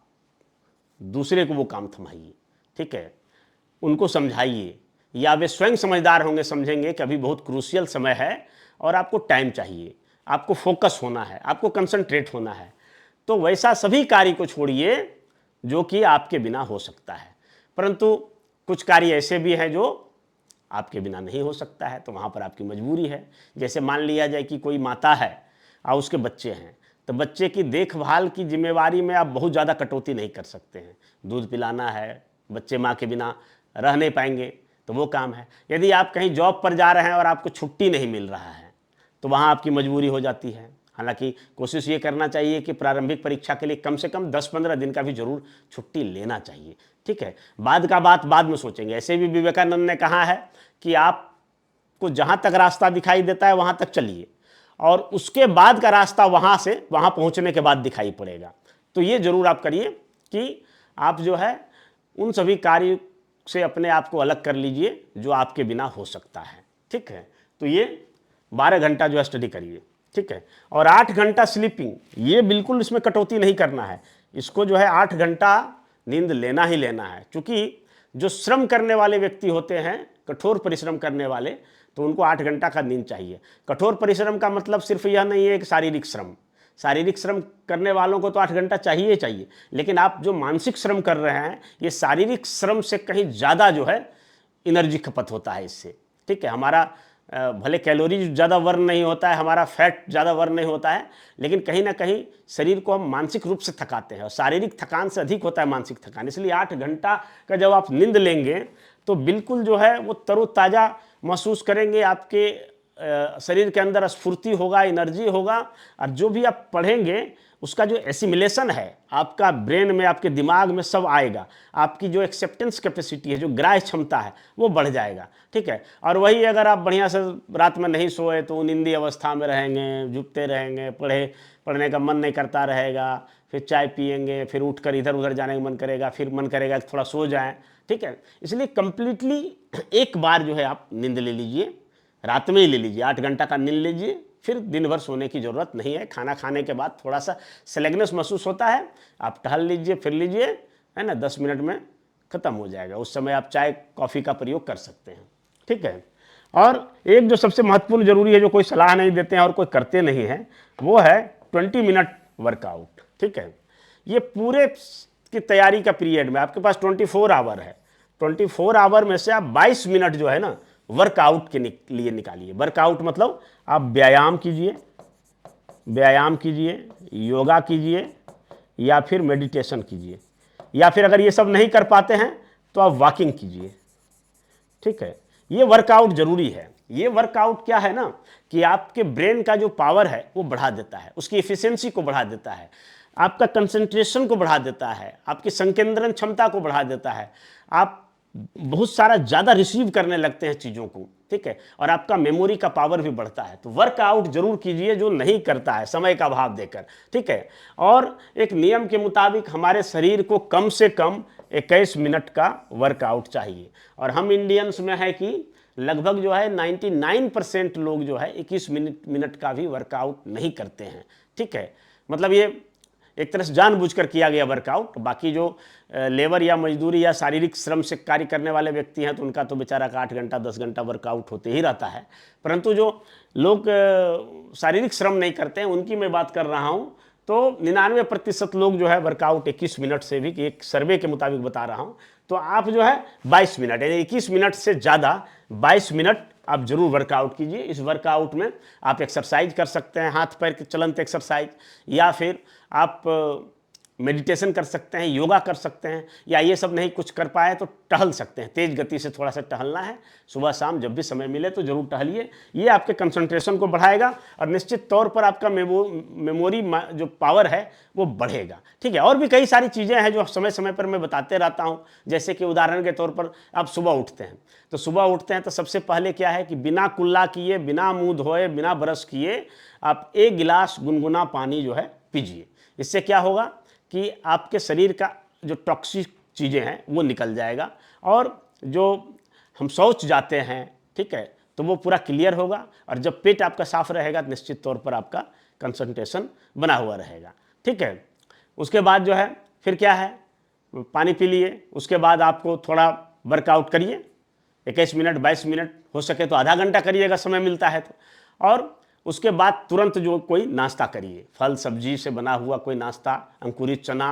दूसरे को वो काम थमाइए, ठीक है, उनको समझाइए, या वे स्वयं समझदार होंगे, समझेंगे कि अभी बहुत क्रूशियल समय है और आपको टाइम चाहिए, आपको फोकस होना है, आपको कंसंट्रेट होना है। तो वैसा सभी कार्य को छोड़िए जो कि आपके बिना हो सकता है। परंतु कुछ कार्य ऐसे भी हैं जो आपके बिना नहीं हो सकता है, तो वहाँ पर आपकी मजबूरी है। जैसे मान लिया जाए कि कोई माता है और उसके बच्चे हैं, तो बच्चे की देखभाल की जिम्मेवारी में आप बहुत ज़्यादा कटौती नहीं कर सकते हैं। दूध पिलाना है, बच्चे माँ के बिना रह नहीं पाएंगे, तो वो काम है। यदि आप कहीं जॉब पर जा रहे हैं और आपको छुट्टी नहीं मिल रहा है, तो वहाँ आपकी मजबूरी हो जाती है। हालांकि कोशिश ये करना चाहिए कि प्रारंभिक परीक्षा के लिए कम से कम 10-15 दिन का भी जरूर छुट्टी लेना चाहिए, ठीक है। बाद का बात बाद में सोचेंगे। ऐसे भी विवेकानंद ने कहा है कि आपको जहाँ तक रास्ता दिखाई देता है वहाँ तक चलिए, और उसके बाद का रास्ता वहाँ से वहाँ पहुँचने के बाद दिखाई पड़ेगा। तो ये जरूर आप करिए कि आप जो है उन सभी कार्य से अपने आप को अलग कर लीजिए जो आपके बिना हो सकता है, ठीक है। तो ये 12 घंटा जो है स्टडी करिए, ठीक है। और 8 घंटा स्लीपिंग, ये बिल्कुल इसमें कटौती नहीं करना है। इसको जो है 8 घंटा नींद लेना ही लेना है, क्योंकि जो श्रम करने वाले व्यक्ति होते हैं, कठोर परिश्रम करने वाले, तो उनको 8 घंटा का नींद चाहिए। कठोर परिश्रम का मतलब सिर्फ यह नहीं है कि शारीरिक श्रम, शारीरिक श्रम करने वालों को तो 8 घंटा चाहिए ही चाहिए, लेकिन आप जो मानसिक श्रम कर रहे हैं, ये शारीरिक श्रम से कहीं ज़्यादा जो है एनर्जी खपत होता है इससे, ठीक है। हमारा भले कैलोरी ज़्यादा बर्न नहीं होता है, हमारा फैट ज़्यादा बर्न नहीं होता है, लेकिन कहीं ना कहीं शरीर को हम मानसिक रूप से थकाते हैं, और शारीरिक थकान से अधिक होता है मानसिक थकान। इसलिए 8 घंटा का जब आप नींद लेंगे तो बिल्कुल जो है वो तरोताज़ा महसूस करेंगे, आपके शरीर के अंदर स्फूर्ति होगा, एनर्जी होगा, और जो भी आप पढ़ेंगे उसका जो एसिमिलेशन है आपका ब्रेन में, आपके दिमाग में सब आएगा। आपकी जो एक्सेप्टेंस कैपेसिटी है, जो ग्राह्य क्षमता है, वो बढ़ जाएगा, ठीक है। और वही अगर आप बढ़िया से रात में नहीं सोए तो निंदी अवस्था में रहेंगे, झुकते रहेंगे, पढ़ने का मन नहीं करता रहेगा, फिर चाय पिएंगे, फिर उठकर इधर उधर जाने का मन करेगा, फिर मन करेगा कि थोड़ा सो जाएं, ठीक है। इसलिए कंप्लीटली एक बार जो है आप नींद ले लीजिए, रात में ही ले लीजिए, 8 घंटा का नींद लीजिए, फिर दिन भर सोने की ज़रूरत नहीं है। खाना खाने के बाद थोड़ा सा स्लेगनेस महसूस होता है, आप टहल लीजिए, फिर लीजिए, है ना, 10 मिनट में ख़त्म हो जाएगा। उस समय आप चाय कॉफ़ी का प्रयोग कर सकते हैं, ठीक है। और एक जो सबसे महत्वपूर्ण जरूरी है, जो कोई सलाह नहीं देते हैं और कोई करते नहीं हैं, वो है 20 मिनट वर्कआउट, ठीक है। ये पूरे की तैयारी का पीरियड में आपके पास 24 आवर है, 24 आवर में से आप 22 मिनट जो है ना वर्कआउट के लिए निकालिए। वर्कआउट मतलब आप व्यायाम कीजिए, योगा कीजिए, या फिर मेडिटेशन कीजिए, या फिर अगर ये सब नहीं कर पाते हैं तो आप वॉकिंग कीजिए, ठीक है। ये वर्कआउट जरूरी है। ये वर्कआउट क्या है ना कि आपके ब्रेन का जो पावर है वो बढ़ा देता है, उसकी एफिशिएंसी को बढ़ा देता है, आपका कंसंट्रेशन को बढ़ा देता है, आपकी संकेंद्रण क्षमता को बढ़ा देता है, आप बहुत सारा ज़्यादा रिसीव करने लगते हैं चीज़ों को, ठीक है। और आपका मेमोरी का पावर भी बढ़ता है। तो वर्कआउट जरूर कीजिए जो नहीं करता है समय का अभाव देकर, ठीक है। और एक नियम के मुताबिक हमारे शरीर को कम से कम 21 मिनट का वर्कआउट चाहिए, और हम इंडियंस में है कि लगभग जो है 99% लोग जो है 21 मिनट का भी वर्कआउट नहीं करते हैं, ठीक है। मतलब ये एक तरह से जानबूझकर किया गया वर्कआउट। बाकी जो लेबर या मजदूरी या शारीरिक श्रम से कार्य करने वाले व्यक्ति हैं तो उनका तो बेचारा का 8 घंटा 10 घंटा वर्कआउट होते ही रहता है। परंतु जो लोग शारीरिक श्रम नहीं करते हैं उनकी मैं बात कर रहा हूँ, तो 99% लोग जो है वर्कआउट 21 मिनट से भी, कि एक सर्वे के मुताबिक बता रहा हूँ, तो आप जो है 22 मिनट यानी 21 मिनट से ज़्यादा 22 मिनट आप जरूर वर्कआउट कीजिए। इस वर्कआउट में आप एक्सरसाइज कर सकते हैं, हाथ पैर के चलंत एक्सरसाइज, या फिर आप मेडिटेशन कर सकते हैं, योगा कर सकते हैं, या ये सब नहीं कुछ कर पाए तो टहल सकते हैं। तेज़ गति से थोड़ा सा टहलना है, सुबह शाम जब भी समय मिले तो ज़रूर टहलिए। ये आपके कंसंट्रेशन को बढ़ाएगा और निश्चित तौर पर आपका मेमोरी जो पावर है वो बढ़ेगा। ठीक है, और भी कई सारी चीज़ें हैं जो समय समय पर मैं बताते रहता हूँ। जैसे कि उदाहरण के तौर पर आप सुबह उठते हैं, तो सुबह उठते हैं तो सबसे पहले क्या है कि बिना कुल्ला किए, बिना मुँह धोए, बिना ब्रश किए आप 1 गिलास गुनगुना पानी जो है पीजिए। इससे क्या होगा कि आपके शरीर का जो टॉक्सिक चीज़ें हैं वो निकल जाएगा, और जो हम शौच जाते हैं, ठीक है, तो वो पूरा क्लियर होगा। और जब पेट आपका साफ रहेगा तो निश्चित तौर पर आपका कंसंट्रेशन बना हुआ रहेगा। ठीक है, उसके बाद जो है फिर क्या है, पानी पी लिए, उसके बाद आपको थोड़ा वर्कआउट करिए, 21 मिनट 22 मिनट, हो सके तो आधा घंटा करिएगा समय मिलता है तो। और उसके बाद तुरंत जो कोई नाश्ता करिए, फल सब्जी से बना हुआ कोई नाश्ता, अंकुरित चना,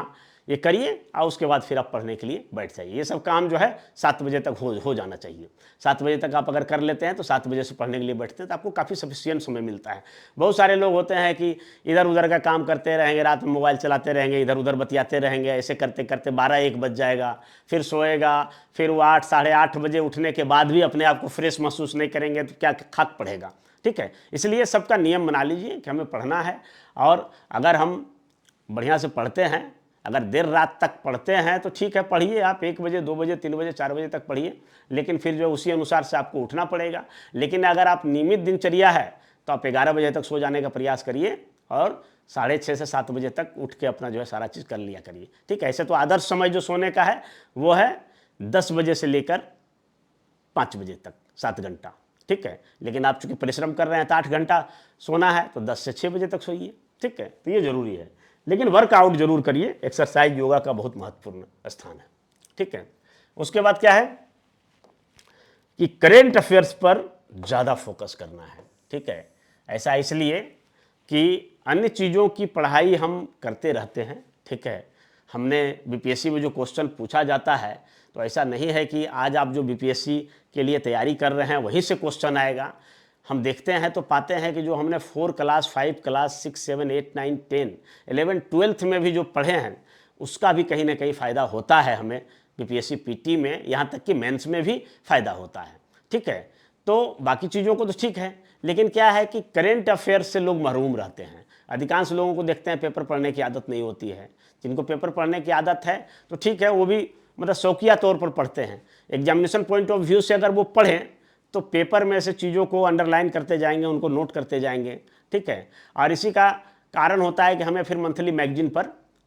ये करिए, और उसके बाद फिर आप पढ़ने के लिए बैठ जाइए। ये सब काम जो है 7 बजे तक हो जाना चाहिए। 7 बजे तक आप अगर कर लेते हैं तो 7 बजे से पढ़ने के लिए बैठते हैं तो आपको काफ़ी सफिशियंट समय मिलता है। बहुत सारे लोग होते हैं कि इधर उधर का काम करते रहेंगे, रात में मोबाइल चलाते रहेंगे, इधर उधर बतियाते रहेंगे, ऐसे करते करते 12-1 बज जाएगा, फिर सोएगा, फिर वो 8 साढ़े 8 बजे उठने के बाद भी अपने आप को फ्रेश महसूस नहीं करेंगे तो क्या खाक पड़ेगा। ठीक है, इसलिए सबका नियम बना लीजिए कि हमें पढ़ना है। और अगर हम बढ़िया से पढ़ते हैं, अगर देर रात तक पढ़ते हैं तो ठीक है, पढ़िए आप 1 बजे 2 बजे 3 बजे 4 बजे तक पढ़िए, लेकिन फिर जो उसी अनुसार से आपको उठना पड़ेगा। लेकिन अगर आप नियमित दिनचर्या है तो आप 11 बजे तक सो जाने का प्रयास करिए और 6:30 से 7 बजे तक उठ के अपना जो है सारा चीज़ कर लिया करिए। ठीक है, ऐसे तो आदर्श समय जो सोने का है वो है 10 बजे से लेकर 5 बजे तक, 7 घंटा। ठीक है, लेकिन आप चूंकि परिश्रम कर रहे हैं तो 8 घंटा सोना है तो 10 से 6 बजे तक सोइए। ठीक है, तो ये जरूरी है, लेकिन वर्कआउट जरूर करिए। एक्सरसाइज योगा का बहुत महत्वपूर्ण स्थान है। ठीक है, उसके बाद क्या है कि करेंट अफेयर्स पर ज़्यादा फोकस करना है। ठीक है, ऐसा इसलिए कि अन्य चीज़ों की पढ़ाई हम करते रहते हैं। ठीक है, हमने बीपीएससी में जो क्वेश्चन पूछा जाता है तो ऐसा नहीं है कि आज आप जो बीपीएससी के लिए तैयारी कर रहे हैं वहीं से क्वेश्चन आएगा। हम देखते हैं तो पाते हैं कि जो हमने 4 क्लास 5 क्लास 6 7 8 9 10 11 12th में भी जो पढ़े हैं उसका भी कहीं ना कहीं फ़ायदा होता है हमें बीपीएससी पीटी में, यहाँ तक कि मेंस में भी फ़ायदा होता है। ठीक है, तो बाकी चीज़ों को तो ठीक है, लेकिन क्या है कि करेंट अफेयर्स से लोग महरूम रहते हैं। अधिकांश लोगों को देखते हैं पेपर पढ़ने की आदत नहीं होती है। जिनको पेपर पढ़ने की आदत है तो ठीक है, वो भी मतलब शौकिया तौर पर पढ़ते हैं। एग्जामिनेशन पॉइंट ऑफ व्यू से अगर वो पढ़ें तो पेपर में से चीज़ों को अंडरलाइन करते जाएंगे, उनको नोट करते जाएंगे। ठीक है, और इसी का कारण होता है कि हमें फिर मंथली मैगजीन पर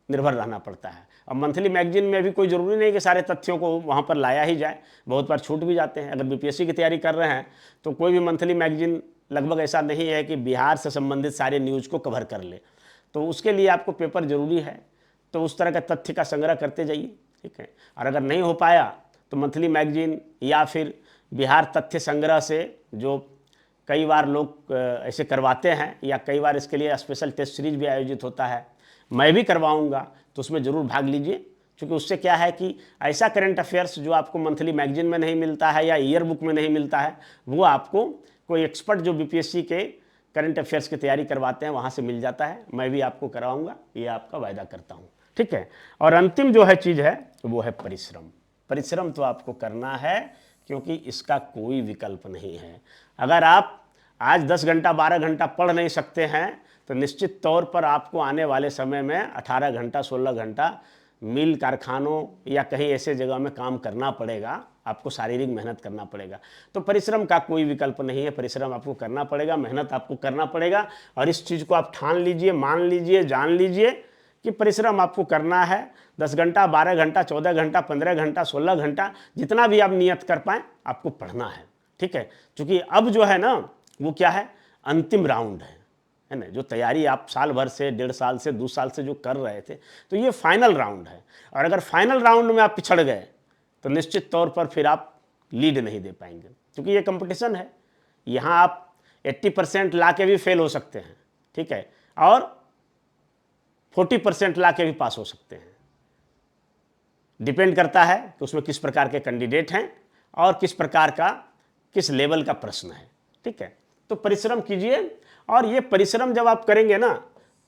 निर्भर रहना पड़ता है। अब मंथली मैगजीन में भी कोई ज़रूरी नहीं कि सारे तथ्यों को वहाँ पर लाया ही जाए, बहुत बार छूट भी जाते हैं। अगर बीपीएससी की तैयारी कर रहे हैं तो कोई भी मंथली मैगजीन लगभग ऐसा नहीं है कि बिहार से संबंधित सारे न्यूज़ को कवर कर ले, तो उसके लिए आपको पेपर ज़रूरी है। तो उस तरह का तथ्य का संग्रह करते जाइए। ठीक है, और अगर नहीं हो पाया तो मंथली मैगजीन या फिर बिहार तथ्य संग्रह से, जो कई बार लोग ऐसे करवाते हैं, या कई बार इसके लिए स्पेशल टेस्ट सीरीज भी आयोजित होता है, मैं भी करवाऊंगा, तो उसमें ज़रूर भाग लीजिए। क्योंकि उससे क्या है कि ऐसा करंट अफेयर्स जो आपको मंथली मैगजीन में नहीं मिलता है या ईयर बुक में नहीं मिलता है, वो आपको कोई एक्सपर्ट जो बीपीएससी के करंट अफेयर्स की तैयारी करवाते हैं वहाँ से मिल जाता है। मैं भी आपको करवाऊँगा, ये आपका वायदा करता हूँ। ठीक है, और अंतिम जो है चीज़ है वो है परिश्रम। परिश्रम तो आपको करना है, क्योंकि इसका कोई विकल्प नहीं है। अगर आप आज 10 घंटा 12 घंटा पढ़ नहीं सकते हैं तो निश्चित तौर पर आपको आने वाले समय में 18 घंटा 16 घंटा मिल कारखानों या कहीं ऐसे जगह में काम करना पड़ेगा, आपको शारीरिक मेहनत करना पड़ेगा। तो परिश्रम का कोई विकल्प नहीं है, परिश्रम आपको करना पड़ेगा, मेहनत आपको करना पड़ेगा। और इस चीज़ को आप ठान लीजिए, मान लीजिए, जान लीजिए कि परिश्रम आपको करना है। 10 घंटा 12 घंटा 14 घंटा 15 घंटा 16 घंटा जितना भी आप नियत कर पाएँ आपको पढ़ना है। ठीक है, क्योंकि अब जो है ना वो क्या है, अंतिम राउंड है ना। जो तैयारी आप साल भर से 1.5 साल से 2 साल से जो कर रहे थे, तो ये फाइनल राउंड है। और अगर फाइनल राउंड में आप पिछड़ गए तो निश्चित तौर पर फिर आप लीड नहीं दे पाएंगे, क्योंकि ये कंपटीशन है। यहाँ आप 80% ला के भी फेल हो सकते हैं। ठीक है, और 40% ला के भी पास हो सकते हैं। डिपेंड करता है कि उसमें किस प्रकार के कैंडिडेट हैं और किस लेवल का प्रश्न है। ठीक है, तो परिश्रम कीजिए, और ये परिश्रम जब आप करेंगे ना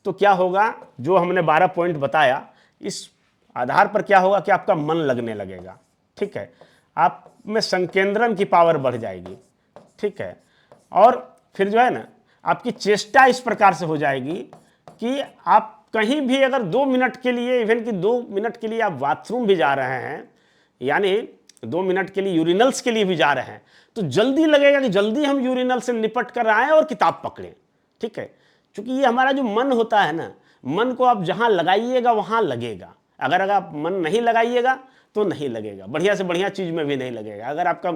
तो क्या होगा, जो हमने 12 पॉइंट बताया इस आधार पर क्या होगा कि आपका मन लगने लगेगा। ठीक है, आप में संकेंद्रण की पावर बढ़ जाएगी। ठीक है, और फिर जो है ना आपकी चेष्टा इस प्रकार से हो जाएगी कि आप कहीं भी अगर 2 मिनट के लिए, इवन कि 2 मिनट के लिए आप बाथरूम भी जा रहे हैं, यानी 2 मिनट के लिए यूरिनल्स के लिए भी जा रहे हैं, तो जल्दी लगेगा कि जल्दी हम यूरिनल से निपट कर आएँ और किताब पकड़ें। ठीक है, क्योंकि ये हमारा जो मन होता है ना, मन को आप जहाँ लगाइएगा वहाँ लगेगा। अगर आप मन नहीं लगाइएगा तो नहीं लगेगा, बढ़िया से बढ़िया चीज़ में भी नहीं लगेगा। अगर आपका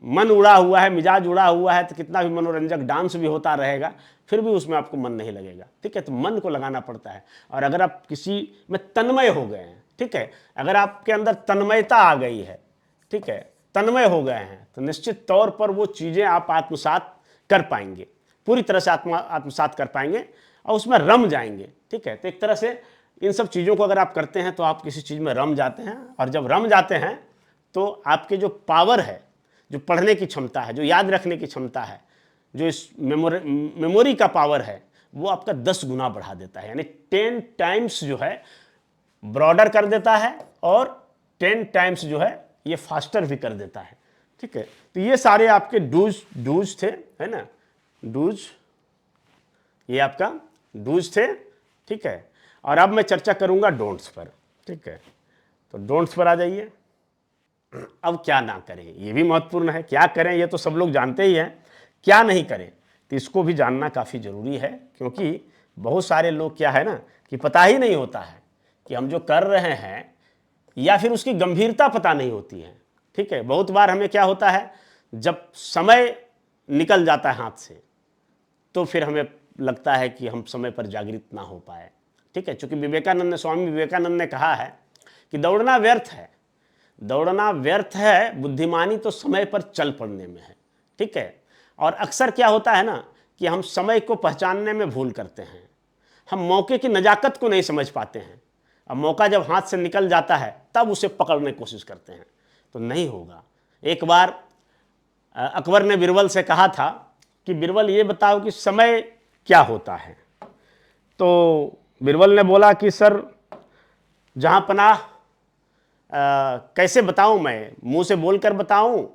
मन उड़ा हुआ है, मिजाज उड़ा हुआ है, तो कितना भी मनोरंजक डांस भी होता रहेगा फिर भी उसमें आपको मन नहीं लगेगा। ठीक है, तो मन को लगाना पड़ता है। और अगर आप किसी में तन्मय हो गए हैं, ठीक है, अगर आपके अंदर तन्मयता आ गई है, ठीक है, तन्मय हो गए हैं, तो निश्चित तौर पर वो चीज़ें आप आत्मसात कर पाएंगे, पूरी तरह से आत्मसात कर पाएंगे और उसमें रम जाएंगे। ठीक है, तो एक तरह से इन सब चीज़ों को अगर आप करते हैं तो आप किसी चीज़ में रम जाते हैं, और जब रम जाते हैं तो आपके जो पावर है, जो पढ़ने की क्षमता है, जो याद रखने की क्षमता है, जो इस मेमोरी का पावर है, वो आपका 10 गुना बढ़ा देता है। यानी 10 टाइम्स जो है ब्रॉडर कर देता है और 10 टाइम्स जो है ये फास्टर भी कर देता है। ठीक है, तो ये सारे आपके डूज थे, है ना, डूज, ये आपका डूज थे। ठीक है, और अब मैं चर्चा करूंगा डोंट्स पर। ठीक है, तो डोंट्स पर आ जाइए। अब क्या ना करें, ये भी महत्वपूर्ण है। क्या करें ये तो सब लोग जानते ही हैं, क्या नहीं करें तो इसको भी जानना काफ़ी ज़रूरी है, क्योंकि बहुत सारे लोग क्या है ना कि पता ही नहीं होता है कि हम जो कर रहे हैं, या फिर उसकी गंभीरता पता नहीं होती है। ठीक है, बहुत बार हमें क्या होता है, जब समय निकल जाता है हाथ से तो फिर हमें लगता है कि हम समय पर जागृत ना हो पाए। ठीक है, चूंकि स्वामी विवेकानंद ने कहा है कि दौड़ना व्यर्थ है, दौड़ना व्यर्थ है, बुद्धिमानी तो समय पर चल पड़ने में है। ठीक है, और अक्सर क्या होता है ना कि हम समय को पहचानने में भूल करते हैं, हम मौके की नज़ाकत को नहीं समझ पाते हैं। अब मौका जब हाथ से निकल जाता है तब उसे पकड़ने की कोशिश करते हैं, तो नहीं होगा। एक बार अकबर ने बिरबल से कहा था कि बिरबल ये बताओ कि समय क्या होता है। तो बिरबल ने बोला कि सर जहाँ पनाह कैसे बताऊं, मैं मुंह से बोलकर बताऊं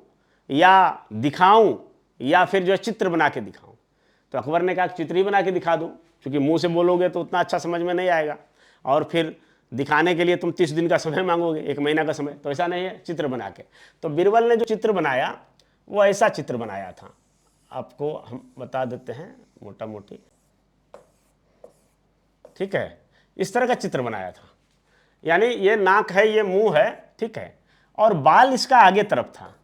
या दिखाऊं, या फिर जो है चित्र बना के दिखाऊं। तो अकबर ने कहा चित्र ही बना के दिखा दूं, क्योंकि मुंह से बोलोगे तो उतना अच्छा समझ में नहीं आएगा, और फिर दिखाने के लिए तुम 30 दिन का समय मांगोगे, 1 महीना का समय, तो ऐसा नहीं है, चित्र बना के। तो बिरबल ने जो चित्र बनाया वो ऐसा चित्र बनाया था, आपको हम बता देते हैं मोटा मोटी। ठीक है, इस तरह का चित्र बनाया था, यानी ये नाक है, ये मुंह है, ठीक है, और बाल इसका आगे तरफ था।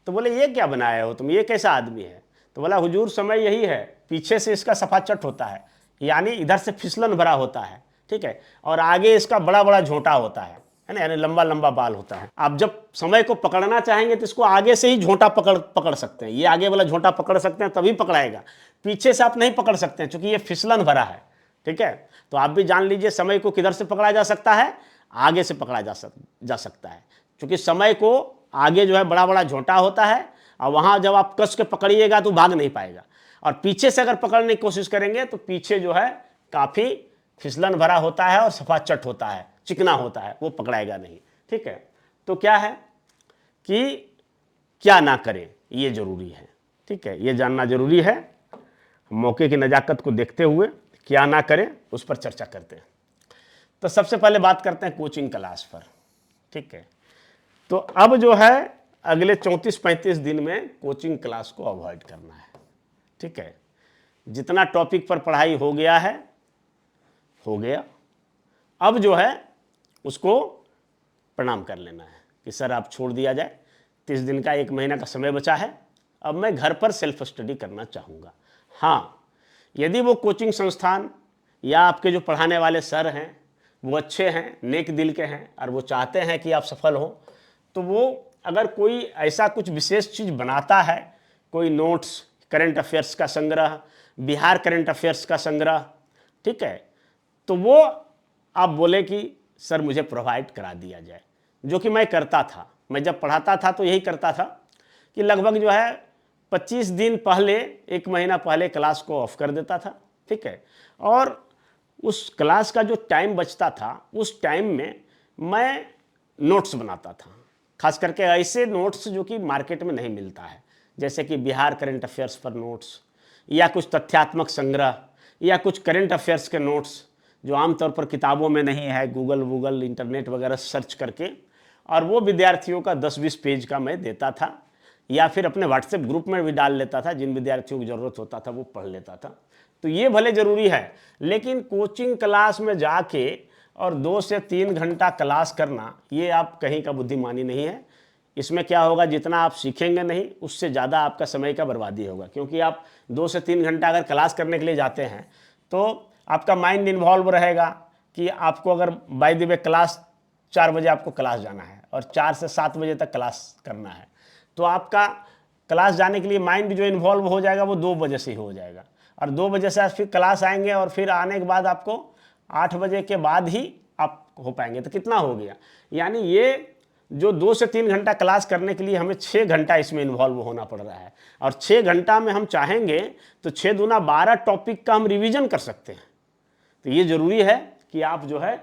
तो बोले ये क्या बनाया हो तुम, ये कैसा आदमी है। तो बोला हुजूर समय यही है, पीछे से इसका सफाचट होता है, यानी इधर से फिसलन भरा होता है, ठीक है, और आगे इसका बड़ा बड़ा झोंटा होता है ना, यानी लंबा लंबा बाल होता है। आप जब समय को पकड़ना चाहेंगे तो इसको आगे से ही झोंटा पकड़ सकते हैं, ये आगे वाला झोंटा पकड़ सकते हैं तभी पकड़ाएगा, पीछे से आप नहीं पकड़ सकते हैं, क्योंकि ये फिसलन भरा है। ठीक है, तो आप भी जान लीजिए समय को किधर से पकड़ा जा सकता है, आगे से पकड़ा जा सकता है, क्योंकि समय को आगे जो है बड़ा बड़ा झोंटा होता है, और वहाँ जब आप कस के पकड़िएगा तो भाग नहीं पाएगा, और पीछे से अगर पकड़ने की कोशिश करेंगे तो पीछे जो है काफ़ी फिसलन भरा होता है और सफाचट होता है, चिकना होता है, वो पकड़ाएगा नहीं। ठीक है, तो क्या है कि क्या ना करें ये ज़रूरी है। ठीक है, ये जानना ज़रूरी है। मौके की नज़ाकत को देखते हुए क्या ना करें उस पर चर्चा करते हैं। तो सबसे पहले बात करते हैं कोचिंग क्लास पर। ठीक है, तो अब जो है अगले 34-35 दिन में कोचिंग क्लास को अवॉइड करना है। ठीक है, जितना टॉपिक पर पढ़ाई हो गया है हो गया, अब जो है उसको प्रणाम कर लेना है कि सर आप छोड़ दिया जाए, 30 दिन का 1 महीना का समय बचा है, अब मैं घर पर सेल्फ स्टडी करना चाहूँगा। हाँ, यदि वो कोचिंग संस्थान या आपके जो पढ़ाने वाले सर हैं वो अच्छे हैं, नेक दिल के हैं, और वो चाहते हैं कि आप सफल हो, तो वो अगर कोई ऐसा कुछ विशेष चीज़ बनाता है, कोई नोट्स, करंट अफेयर्स का संग्रह, बिहार करंट अफेयर्स का संग्रह, ठीक है, तो वो आप बोले कि सर मुझे प्रोवाइड करा दिया जाए, जो कि मैं करता था। मैं जब पढ़ाता था तो यही करता था कि लगभग जो है 25 दिन पहले, 1 महीना पहले क्लास को ऑफ कर देता था, ठीक है। और उस क्लास का जो टाइम बचता था उस टाइम में मैं नोट्स बनाता था, खास करके ऐसे नोट्स जो कि मार्केट में नहीं मिलता है, जैसे कि बिहार करंट अफेयर्स पर नोट्स, या कुछ तथ्यात्मक संग्रह, या कुछ करंट अफेयर्स के नोट्स जो आमतौर पर किताबों में नहीं है, गूगल इंटरनेट वगैरह सर्च करके, और वो विद्यार्थियों का 10-20 पेज का मैं देता था, या फिर अपने व्हाट्सएप ग्रुप में भी डाल लेता था, जिन विद्यार्थियों की ज़रूरत होता था वो पढ़ लेता था। तो ये भले ज़रूरी है, लेकिन कोचिंग क्लास में जाके और 2 से 3 घंटा क्लास करना, ये आप कहीं का बुद्धिमानी नहीं है। इसमें क्या होगा, जितना आप सीखेंगे नहीं, उससे ज़्यादा आपका समय का बर्बादी होगा, क्योंकि आप 2 से 3 घंटा अगर क्लास करने के लिए जाते हैं तो आपका माइंड इन्वॉल्व रहेगा कि आपको अगर बाय द वे क्लास 4 बजे आपको क्लास जाना है और 4 से 7 बजे तक क्लास करना है, तो आपका क्लास जाने के लिए माइंड जो इन्वॉल्व हो जाएगा वो 2 बजे से ही हो जाएगा, और 2 बजे से आप फिर क्लास आएंगे और फिर आने के बाद आपको 8 बजे के बाद ही आप हो पाएंगे। तो कितना हो गया, यानी ये जो 2 से 3 घंटा क्लास करने के लिए हमें 6 घंटा इसमें इन्वॉल्व होना पड़ रहा है, और 6 घंटा में हम चाहेंगे तो 6 दूना 12 टॉपिक का हम रिवीजन कर सकते हैं। तो ये ज़रूरी है कि आप जो है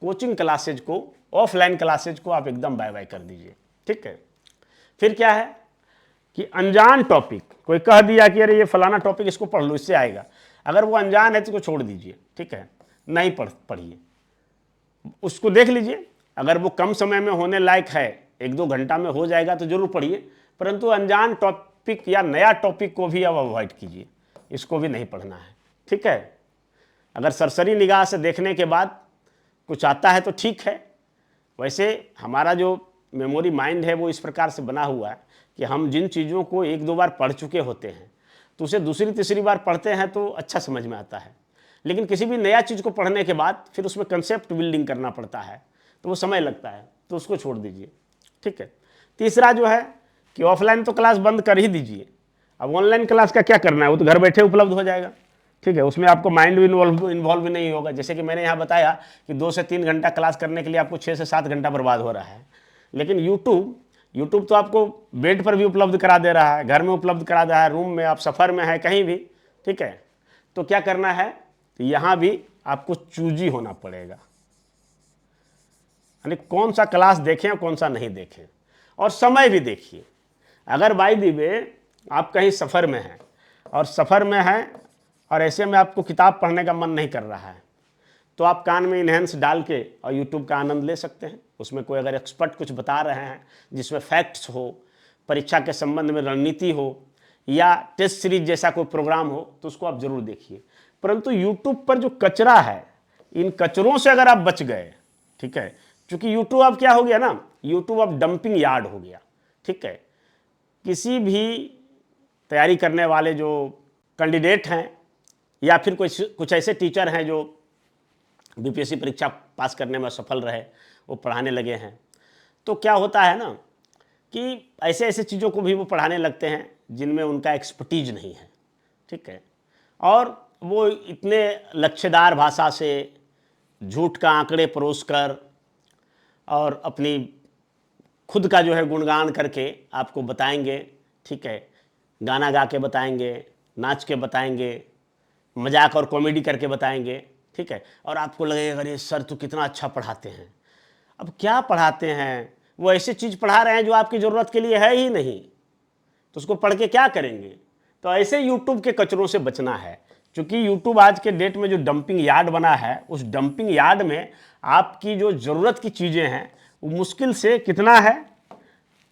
कोचिंग क्लासेज को, ऑफलाइन क्लासेज को आप एकदम बाय बाय कर दीजिए, ठीक है। फिर क्या है कि अनजान टॉपिक, कोई कह दिया कि अरे ये फलाना टॉपिक इसको पढ़ लो इससे आएगा, अगर वो अनजान है तो उसको छोड़ दीजिए, ठीक है, नहीं पढ़िए, उसको देख लीजिए। अगर वो कम समय में होने लायक है, 1-2 घंटा में हो जाएगा तो जरूर पढ़िए, परंतु अनजान टॉपिक या नया टॉपिक को भी अब अवॉइड कीजिए, इसको भी नहीं पढ़ना है, ठीक है। अगर सरसरी निगाह से देखने के बाद कुछ आता है तो ठीक है। वैसे हमारा जो मेमोरी माइंड है वो इस प्रकार से बना हुआ है कि हम जिन चीज़ों को 1-2 बार पढ़ चुके होते हैं तो उसे दूसरी तीसरी बार पढ़ते हैं तो अच्छा समझ में आता है, लेकिन किसी भी नया चीज़ को पढ़ने के बाद फिर उसमें कंसेप्ट बिल्डिंग करना पड़ता है तो वो समय लगता है, तो उसको छोड़ दीजिए, ठीक है। तीसरा जो है कि ऑफलाइन तो क्लास बंद कर ही दीजिए, अब ऑनलाइन क्लास का क्या करना है, वो तो घर बैठे उपलब्ध हो जाएगा, ठीक है। उसमें आपको माइंड भी इन्वॉल्व भी नहीं होगा, जैसे कि मैंने यहाँ बताया कि 2 से 3 घंटा क्लास करने के लिए आपको 6 से 7 घंटा बर्बाद हो रहा है, लेकिन यूट्यूब तो आपको बेड पर भी उपलब्ध करा दे रहा है, घर में उपलब्ध करा दे रहा है, रूम में, आप सफ़र में हैं कहीं भी, ठीक है। तो क्या करना है, तो यहाँ भी आपको चूजी होना पड़ेगा, यानी कौन सा क्लास देखें और कौन सा नहीं देखें, और समय भी देखिए। अगर बाय द वे आप कहीं सफ़र में हैं और ऐसे में आपको किताब पढ़ने का मन नहीं कर रहा है, तो आप कान में इनहेंस डाल के और यूट्यूब का आनंद ले सकते हैं। उसमें कोई अगर एक्सपर्ट कुछ बता रहे हैं जिसमें फैक्ट्स हो, परीक्षा के संबंध में रणनीति हो, या टेस्ट सीरीज जैसा कोई प्रोग्राम हो, तो उसको आप ज़रूर देखिए। परंतु यूट्यूब पर जो कचरा है, इन कचरों से अगर आप बच गए, ठीक है, क्योंकि यूट्यूब अब क्या हो गया ना, यूट्यूब अब डंपिंग यार्ड हो गया, ठीक है। किसी भी तैयारी करने वाले जो कैंडिडेट हैं या फिर कुछ ऐसे टीचर हैं जो बीपीएससी परीक्षा पास करने में सफल रहे, वो पढ़ाने लगे हैं, तो क्या होता है ना कि ऐसे ऐसे चीज़ों को भी वो पढ़ाने लगते हैं जिनमें उनका एक्सपर्टीज नहीं है, ठीक है। और वो इतने लच्छेदार भाषा से झूठ का आंकड़े परोस कर और अपनी खुद का जो है गुणगान करके आपको बताएंगे, ठीक है, गाना गा के बताएंगे, नाच के बताएंगे, मजाक और कॉमेडी करके बताएंगे, ठीक है। और आपको लगेगा अरे सर तो कितना अच्छा पढ़ाते हैं। अब क्या पढ़ाते हैं, वो ऐसी चीज़ पढ़ा रहे हैं जो आपकी ज़रूरत के लिए है ही नहीं, तो उसको पढ़ के क्या करेंगे। तो ऐसे यूट्यूब के कचरों से बचना है, क्योंकि यूट्यूब आज के डेट में जो डंपिंग यार्ड बना है, उस डंपिंग यार्ड में आपकी जो ज़रूरत की चीज़ें हैं वो मुश्किल से कितना है,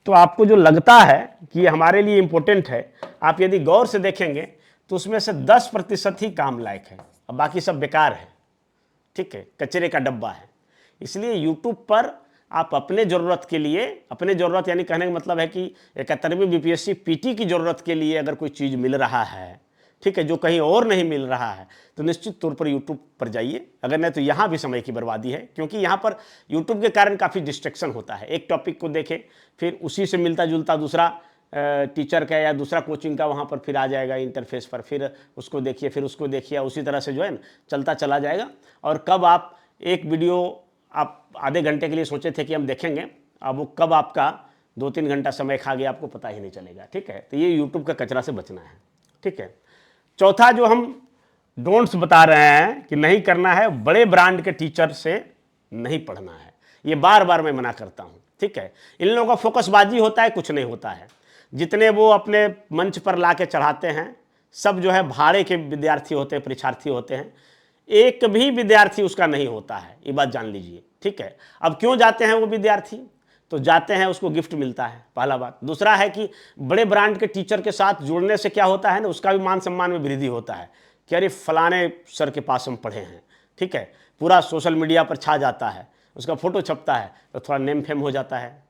तो आपको जो लगता है कि ये हमारे लिए इम्पोर्टेंट है, आप यदि गौर से देखेंगे तो उसमें से 10% ही काम लायक है, और बाकी सब बेकार है, ठीक है, कचरे का डब्बा है। इसलिए यूट्यूब पर आप अपने ज़रूरत के लिए, अपने ज़रूरत यानी कहने का मतलब है कि 71वीं बीपीएससी पीटी की ज़रूरत के लिए अगर कोई चीज़ मिल रहा है, ठीक है, जो कहीं और नहीं मिल रहा है, तो निश्चित तौर पर यूट्यूब पर जाइए। अगर नहीं तो यहाँ भी समय की बर्बादी है, क्योंकि यहाँ पर यूट्यूब के कारण काफ़ी डिस्ट्रैक्शन होता है। एक टॉपिक को देखें, फिर उसी से मिलता जुलता दूसरा टीचर का या दूसरा कोचिंग का वहाँ पर फिर आ जाएगा इंटरफेस पर, फिर उसको देखिए, फिर उसको देखिए, उसी तरह से जो है ना चलता चला जाएगा। और कब आप एक वीडियो आप आधे घंटे के लिए सोचे थे कि हम देखेंगे, अब वो कब आपका 2-3 घंटा समय खा गया आपको पता ही नहीं चलेगा। ठीक है, तो ये यूट्यूब का कचरा से बचना है। ठीक है, चौथा जो हम डोंट्स बता रहे हैं कि नहीं करना है, बड़े ब्रांड के टीचर से नहीं पढ़ना है। ये बार बार मैं मना करता हूँ। ठीक है, इन लोगों का फोकसबाजी होता है, कुछ नहीं होता है। जितने वो अपने मंच पर ला के चढ़ाते हैं सब जो है भाड़े के विद्यार्थी होते हैं, परीक्षार्थी होते हैं, एक भी विद्यार्थी उसका नहीं होता है, ये बात जान लीजिए। ठीक है, अब क्यों जाते हैं वो विद्यार्थी? तो जाते हैं उसको गिफ्ट मिलता है, पहला बात। दूसरा है कि बड़े ब्रांड के टीचर के साथ जुड़ने से क्या होता है ना, उसका भी मान सम्मान में वृद्धि होता है कि अरे फलाने सर के पास हम पढ़े हैं। ठीक है, पूरा सोशल मीडिया पर छा जाता है, उसका फोटो छपता है तो थोड़ा नेम फेम हो जाता है।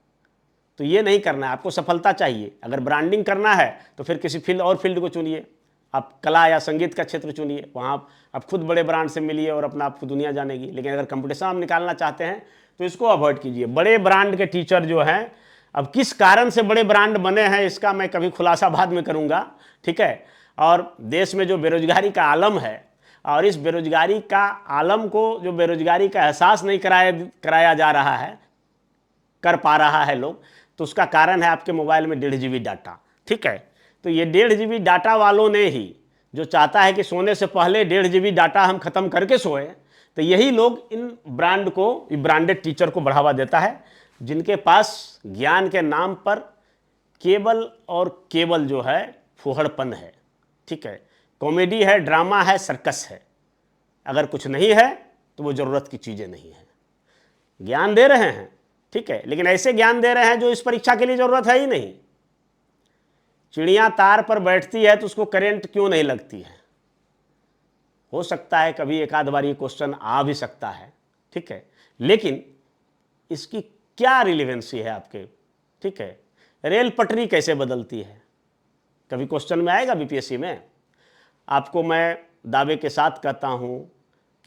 तो ये नहीं करना है, आपको सफलता चाहिए। अगर ब्रांडिंग करना है तो फिर किसी फील्ड को चुनिए, आप कला या संगीत का क्षेत्र चुनिए, वहाँ आप खुद बड़े ब्रांड से मिलिए और अपना आपको दुनिया जानेगी। लेकिन अगर कंपटीशन आप निकालना चाहते हैं तो इसको अवॉइड कीजिए। बड़े ब्रांड के टीचर जो हैं, अब किस कारण से बड़े ब्रांड बने हैं इसका मैं कभी खुलासा बाद में करूँगा। ठीक है, और देश में जो बेरोजगारी का आलम है, और इस बेरोजगारी का आलम को जो बेरोजगारी का एहसास नहीं कराया जा रहा है, कर पा रहा है लोग, तो उसका कारण है आपके मोबाइल में 1.5 GB डाटा। ठीक है, तो ये 1.5 GB डाटा वालों ने ही, जो चाहता है कि सोने से पहले 1.5 GB डाटा हम खत्म करके सोए, तो यही लोग इन ब्रांड को, ब्रांडेड टीचर को बढ़ावा देता है, जिनके पास ज्ञान के नाम पर केवल और केवल जो है फुहड़पन है। ठीक है, कॉमेडी है, ड्रामा है, सर्कस है। अगर कुछ नहीं है तो वो ज़रूरत की चीज़ें नहीं हैं। ज्ञान दे रहे हैं, ठीक है, लेकिन ऐसे ज्ञान दे रहे हैं जो इस परीक्षा के लिए ज़रूरत है ही नहीं। चिड़िया तार पर बैठती है तो उसको करंट क्यों नहीं लगती है? हो सकता है कभी एक आध बार ये क्वेश्चन आ भी सकता है। ठीक है, लेकिन इसकी क्या रिलेवेंसी है आपके? ठीक है, रेल पटरी कैसे बदलती है, कभी क्वेश्चन में आएगा बीपीएससी में? आपको मैं दावे के साथ कहता हूँ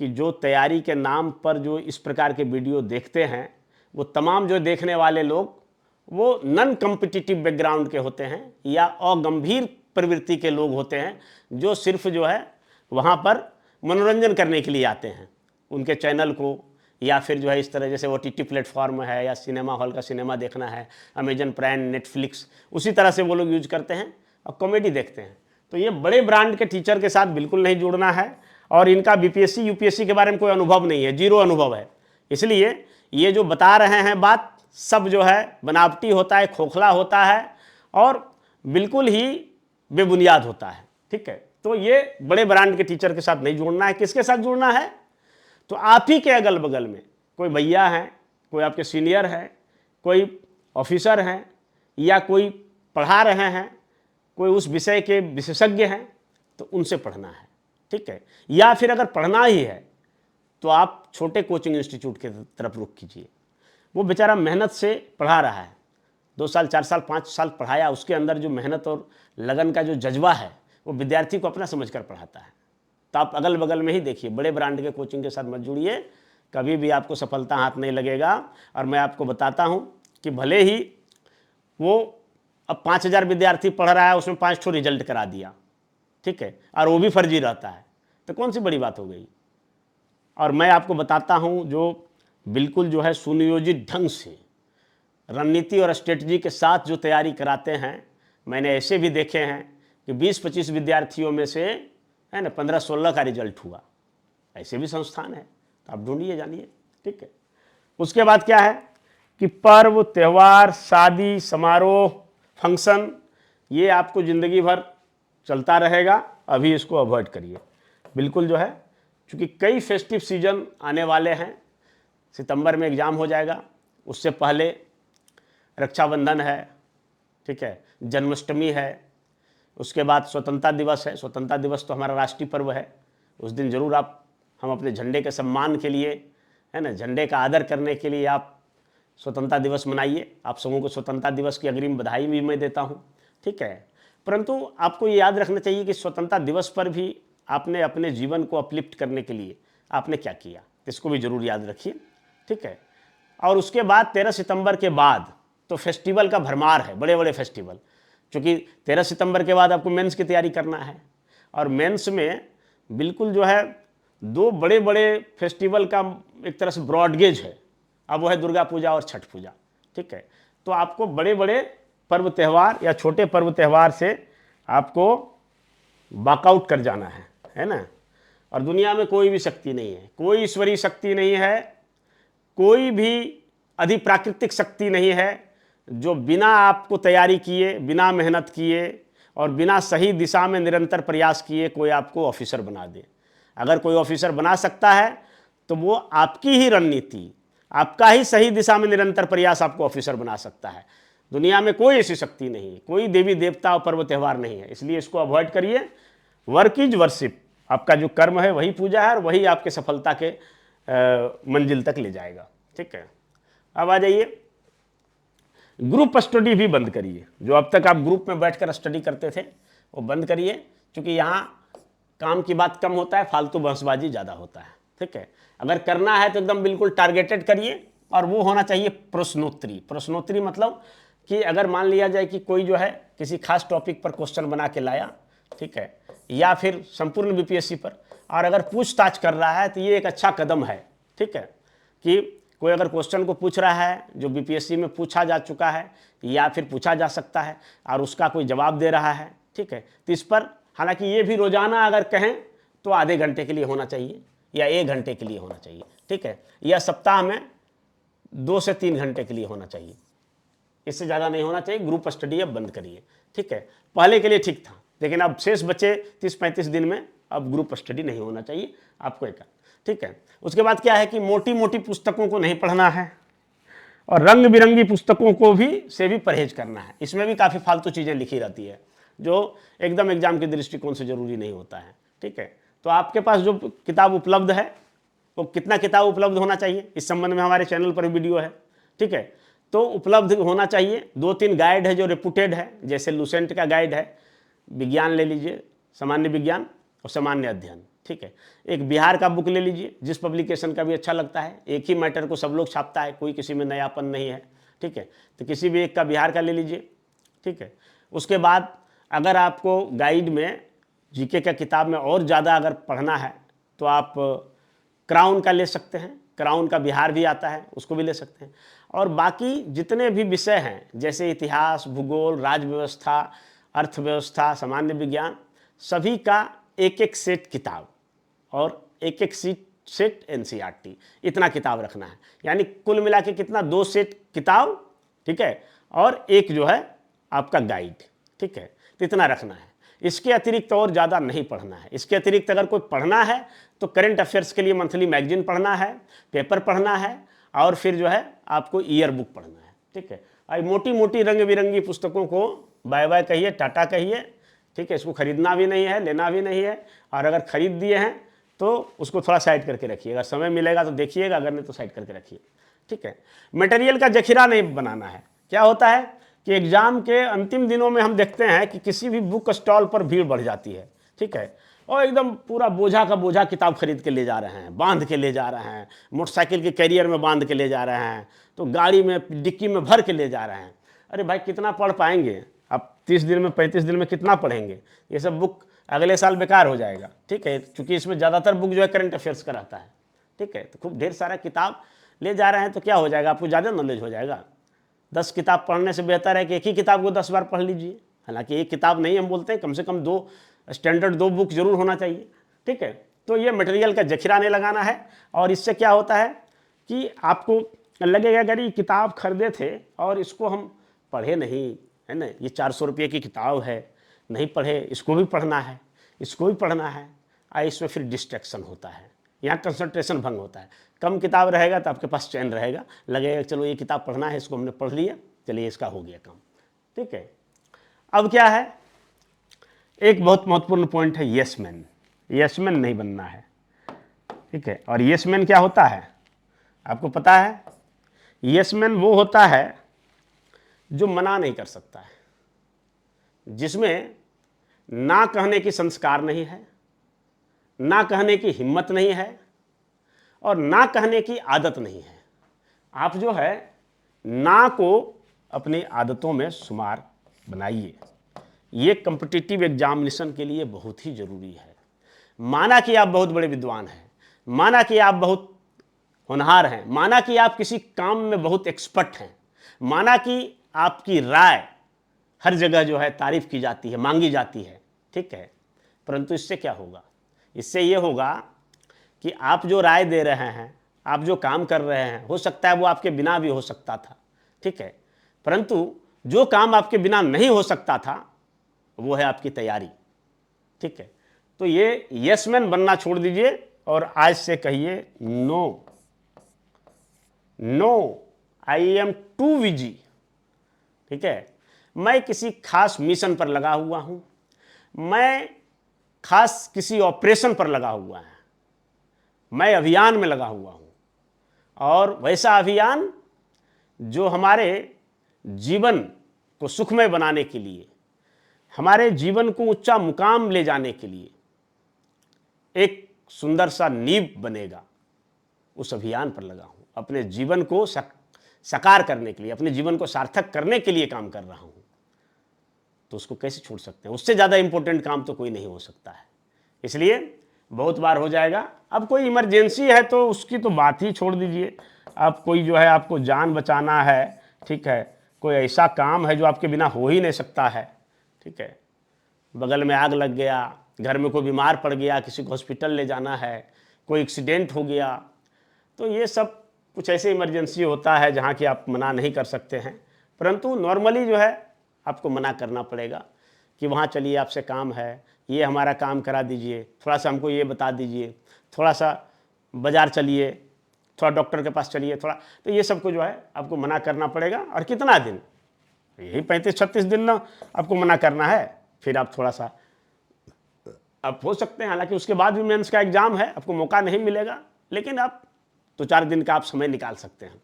कि जो तैयारी के नाम पर जो इस प्रकार के वीडियो देखते हैं, वो तमाम जो देखने वाले लोग वो नॉन कॉम्पिटिटिव बैकग्राउंड के होते हैं या अगंभीर प्रवृत्ति के लोग होते हैं, जो सिर्फ जो है वहाँ पर मनोरंजन करने के लिए आते हैं। उनके चैनल को या फिर जो है इस तरह जैसे OTT प्लेटफॉर्म है या सिनेमा हॉल का सिनेमा देखना है, अमेजन प्राइम, नेटफ्लिक्स, उसी तरह से वो लोग यूज करते हैं और कॉमेडी देखते हैं। तो ये बड़े ब्रांड के टीचर के साथ बिल्कुल नहीं जुड़ना है, और इनका बीपीएससी यूपीएससी के बारे में कोई अनुभव नहीं है, जीरो अनुभव है। इसलिए ये जो बता रहे हैं बात सब जो है बनावटी होता है, खोखला होता है और बिल्कुल ही बेबुनियाद होता है। ठीक है, तो ये बड़े ब्रांड के टीचर के साथ नहीं जुड़ना है। किसके साथ जुड़ना है? तो आप ही के अगल बगल में कोई भैया हैं, कोई आपके सीनियर हैं, कोई ऑफिसर हैं, या कोई पढ़ा रहे हैं, कोई उस विषय के विशेषज्ञ हैं, तो उनसे पढ़ना है। ठीक है, या फिर अगर पढ़ना ही है तो आप छोटे कोचिंग इंस्टीट्यूट की तरफ रुख कीजिए। वो बेचारा मेहनत से पढ़ा रहा है, 2 साल 4 साल 5 साल पढ़ाया, उसके अंदर जो मेहनत और लगन का जो जज्बा है वो विद्यार्थी को अपना समझकर पढ़ाता है। तो आप अगल बगल में ही देखिए, बड़े ब्रांड के कोचिंग के साथ मत जुड़िए, कभी भी आपको सफलता हाथ नहीं लगेगा। और मैं आपको बताता हूँ कि भले ही वो अब 5000 विद्यार्थी पढ़ रहा है, उसमें 5 ठो रिजल्ट करा दिया, ठीक है, और वो भी फर्जी रहता है, तो कौन सी बड़ी बात हो गई? और मैं आपको बताता हूँ जो बिल्कुल जो है सुनियोजित ढंग से रणनीति और स्ट्रेटजी के साथ जो तैयारी कराते हैं, मैंने ऐसे भी देखे हैं कि 20-25 विद्यार्थियों में से है ना 15-16 का रिजल्ट हुआ। ऐसे भी संस्थान है, तो आप ढूंढिए, जानिए। ठीक है, उसके बाद क्या है कि पर्व, त्यौहार, शादी, समारोह, फंक्शन, ये आपको ज़िंदगी भर चलता रहेगा, अभी इसको अवॉइड करिए बिल्कुल जो है, क्योंकि कई फेस्टिव सीजन आने वाले हैं। सितंबर में एग्ज़ाम हो जाएगा, उससे पहले रक्षाबंधन है, ठीक है, जन्माष्टमी है, उसके बाद स्वतंत्रता दिवस है। स्वतंत्रता दिवस तो हमारा राष्ट्रीय पर्व है, उस दिन ज़रूर हम अपने झंडे के सम्मान के लिए, है ना, झंडे का आदर करने के लिए आप स्वतंत्रता दिवस मनाइए। आप सबों को स्वतंत्रता दिवस की अग्रिम बधाई भी मैं देता हूँ। ठीक है, परंतु आपको ये याद रखना चाहिए कि स्वतंत्रता दिवस पर भी आपने अपने जीवन को अपलिफ्ट करने के लिए आपने क्या किया, इसको भी ज़रूर याद रखिए। ठीक है, और उसके बाद 13 सितंबर के बाद तो फेस्टिवल का भरमार है, बड़े बड़े फेस्टिवल। क्योंकि 13 सितंबर के बाद आपको मेंस की तैयारी करना है, और मेंस में बिल्कुल जो है दो बड़े बड़े फेस्टिवल का एक तरह से ब्रॉडगेज है। अब वो है दुर्गा पूजा और छठ पूजा, ठीक है। तो आपको बड़े बड़े पर्व त्यौहार या छोटे पर्व त्यौहार से आपको वॉकआउट कर जाना है ना। और दुनिया में कोई भी शक्ति नहीं है, कोई ईश्वरीय शक्ति नहीं है, कोई भी अधिप्राकृतिक शक्ति नहीं है जो बिना आपको तैयारी किए, बिना मेहनत किए और बिना सही दिशा में निरंतर प्रयास किए कोई आपको ऑफिसर बना दे। अगर कोई ऑफिसर बना सकता है तो वो आपकी ही रणनीति, आपका ही सही दिशा में निरंतर प्रयास आपको ऑफिसर बना सकता है। दुनिया में कोई ऐसी शक्ति नहीं है, कोई देवी देवता और पर्व त्यौहार नहीं है, इसलिए इसको अवॉइड करिए। वर्क इज वर्शिप, आपका जो कर्म है वही पूजा है और वही आपके सफलता के मंजिल तक ले जाएगा, ठीक है। अब आ जाइए, ग्रुप स्टडी भी बंद करिए। जो अब तक आप ग्रुप में बैठकर स्टडी करते थे वो बंद करिए, क्योंकि यहाँ काम की बात कम होता है, फालतू बहसबाजी ज़्यादा होता है, ठीक है। अगर करना है तो एकदम बिल्कुल टारगेटेड करिए, और वो होना चाहिए प्रश्नोत्तरी। प्रश्नोत्तरी मतलब कि अगर मान लिया जाए कि कोई जो है किसी खास टॉपिक पर क्वेश्चन बना के लाया, ठीक है, या फिर संपूर्ण बीपीएससी पर, और अगर पूछताछ कर रहा है तो ये एक अच्छा कदम है, ठीक है। कि कोई अगर क्वेश्चन को पूछ रहा है जो बीपीएससी में पूछा जा चुका है या फिर पूछा जा सकता है और उसका कोई जवाब दे रहा है, ठीक है, तो इस पर हालांकि ये भी रोजाना अगर कहें तो आधे घंटे के लिए होना चाहिए या 1 घंटे के लिए होना चाहिए, ठीक है, या सप्ताह में 2 से 3 घंटे के लिए होना चाहिए, इससे ज़्यादा नहीं होना चाहिए। ग्रुप स्टडी अब बंद करिए, ठीक है। पहले के लिए ठीक था, लेकिन अब शेष बचे 30-35 दिन में अब ग्रुप स्टडी नहीं होना चाहिए आपको एक, ठीक है। उसके बाद क्या है कि मोटी मोटी पुस्तकों को नहीं पढ़ना है और रंग बिरंगी पुस्तकों को भी परहेज करना है। इसमें भी काफ़ी फालतू चीज़ें लिखी रहती है जो एकदम एग्जाम के दृष्टिकोण से ज़रूरी नहीं होता है, ठीक है। तो आपके पास जो किताब उपलब्ध है वो कितना किताब उपलब्ध होना चाहिए, इस संबंध में हमारे चैनल पर वीडियो है, ठीक है। तो उपलब्ध होना चाहिए 2-3 गाइड है जो रेपुटेड है, जैसे लुसेंट का गाइड है, विज्ञान ले लीजिए, सामान्य विज्ञान और सामान्य अध्ययन, ठीक है। एक बिहार का बुक ले लीजिए, जिस पब्लिकेशन का भी अच्छा लगता है, एक ही मैटर को सब लोग छापता है, कोई किसी में नयापन नहीं है, ठीक है। तो किसी भी एक का बिहार का ले लीजिए, ठीक है। उसके बाद अगर आपको गाइड में जीके का किताब में और ज़्यादा अगर पढ़ना है तो आप क्राउन का ले सकते हैं, क्राउन का बिहार भी आता है, उसको भी ले सकते हैं। और बाकी जितने भी विषय हैं जैसे इतिहास, भूगोल, राज्य व्यवस्था, अर्थव्यवस्था, सामान्य विज्ञान, सभी का एक एक सेट किताब और एक एक सेट एनसीईआरटी, इतना किताब रखना है। यानी कुल मिला के कितना, 2 सेट किताब, ठीक है, और एक जो है आपका गाइड, ठीक है। तो इतना रखना है, इसके अतिरिक्त और ज़्यादा नहीं पढ़ना है। इसके अतिरिक्त अगर कोई पढ़ना है तो करंट अफेयर्स के लिए मंथली मैगजीन पढ़ना है, पेपर पढ़ना है, और फिर जो है आपको ईयर बुक पढ़ना है, ठीक है। और मोटी मोटी रंग बिरंगी पुस्तकों को बाय बाय कहिए, टाटा कहिए, ठीक है। इसको खरीदना भी नहीं है, लेना भी नहीं है, और अगर खरीद दिए हैं तो उसको थोड़ा साइड करके रखिए, अगर समय मिलेगा तो देखिएगा, अगर नहीं तो साइड करके रखिए, ठीक है। मटेरियल का जखीरा नहीं बनाना है। क्या होता है कि एग्ज़ाम के अंतिम दिनों में हम देखते हैं कि किसी भी बुक स्टॉल पर भीड़ बढ़ जाती है, ठीक है, और एकदम पूरा बोझा का बोझा किताब खरीद के ले जा रहे हैं, बांध के ले जा रहे हैं, मोटरसाइकिल के कैरियर में बांध के ले जा रहे हैं, तो गाड़ी में डिक्की में भर के ले जा रहे हैं। अरे भाई कितना पढ़ पाएंगे आप, 30 दिन में 35 दिन में कितना पढ़ेंगे? ये सब बुक अगले साल बेकार हो जाएगा, ठीक है, क्योंकि इसमें ज़्यादातर बुक जो है करंट अफेयर्स का रहता है, ठीक है। तो खूब ढेर सारा किताब ले जा रहे हैं तो क्या हो जाएगा, आपको ज़्यादा नॉलेज हो जाएगा। 10 किताब पढ़ने से बेहतर है कि एक ही किताब को 10 बार पढ़ लीजिए। हालांकि एक किताब नहीं हम बोलते हैं, कम से कम 2 स्टैंडर्ड 2 बुक जरूर होना चाहिए, ठीक है। तो ये मटेरियल का जखीरा नहीं लगाना है, और इससे क्या होता है कि आपको लगेगा अगर ये किताब खरीदे थे और इसको हम पढ़े नहीं, है ना, ये 400 रुपये की किताब है, नहीं पढ़े, इसको भी पढ़ना है, इसको भी पढ़ना है, इसमें फिर डिस्ट्रैक्शन होता है, यहाँ कंसंट्रेशन भंग होता है। कम किताब रहेगा तो आपके पास चैन रहेगा, लगेगा चलो ये किताब पढ़ना है, इसको हमने पढ़ लिया, चलिए इसका हो गया काम, ठीक है। अब क्या है, एक बहुत महत्वपूर्ण पॉइंट है यस मैन। यस मैन नहीं बनना है, ठीक है। और यस मैन क्या होता है आपको पता है? यस मैन वो होता है जो मना नहीं कर सकता है, जिसमें ना कहने की संस्कार नहीं है, ना कहने की हिम्मत नहीं है, और ना कहने की आदत नहीं है। आप जो है ना को अपनी आदतों में शुमार बनाइए, ये कॉम्पिटिटिव एग्जामिनेशन के लिए बहुत ही ज़रूरी है। माना कि आप बहुत बड़े विद्वान हैं, माना कि आप बहुत होनहार हैं, माना कि आप किसी काम में बहुत एक्सपर्ट हैं, माना कि आपकी राय हर जगह जो है तारीफ की जाती है, मांगी जाती है, ठीक है, परंतु इससे क्या होगा? इससे ये होगा कि आप जो राय दे रहे हैं, आप जो काम कर रहे हैं, हो सकता है वो आपके बिना भी हो सकता था, ठीक है, परंतु जो काम आपके बिना नहीं हो सकता था वो है आपकी तैयारी, ठीक है। तो ये यस मैन बनना छोड़ दीजिए और आज से कहिए no, no, I am too busy, ठीक है। मैं किसी खास मिशन पर लगा हुआ हूं, मैं खास किसी ऑपरेशन पर लगा हुआ है, मैं अभियान में लगा हुआ हूं, और वैसा अभियान जो हमारे जीवन को सुखमय बनाने के लिए, हमारे जीवन को ऊंचा मुकाम ले जाने के लिए एक सुंदर सा नींव बनेगा, उस अभियान पर लगा हूं। अपने जीवन को साकार करने के लिए, अपने जीवन को सार्थक करने के लिए काम कर रहा हूं, तो उसको कैसे छोड़ सकते हैं? उससे ज़्यादा इंपॉर्टेंट काम तो कोई नहीं हो सकता है। इसलिए बहुत बार हो जाएगा। अब कोई इमरजेंसी है तो उसकी तो बात ही छोड़ दीजिए। अब कोई जो है आपको जान बचाना है, ठीक है, कोई ऐसा काम है जो आपके बिना हो ही नहीं सकता है, ठीक है, बगल में आग लग गया, घर में कोई बीमार पड़ गया, किसी को हॉस्पिटल ले जाना है, कोई एक्सीडेंट हो गया, तो ये सब कुछ ऐसे इमरजेंसी होता है जहाँ कि आप मना नहीं कर सकते हैं, परंतु नॉर्मली जो है आपको मना करना पड़ेगा कि वहाँ चलिए, आपसे काम है, ये हमारा काम करा दीजिए, थोड़ा सा हमको ये बता दीजिए, थोड़ा सा बाज़ार चलिए, थोड़ा डॉक्टर के पास चलिए, थोड़ा, तो ये सब को जो है आपको मना करना पड़ेगा। और कितना दिन? यही 35-36 दिन ना आपको मना करना है। फिर आप थोड़ा सा आप हो सकते हैं, हालांकि उसके बाद भी मेंस का एग्ज़ाम है, आपको मौका नहीं मिलेगा, लेकिन आप 2-4 दिन का आप समय निकाल सकते हैं,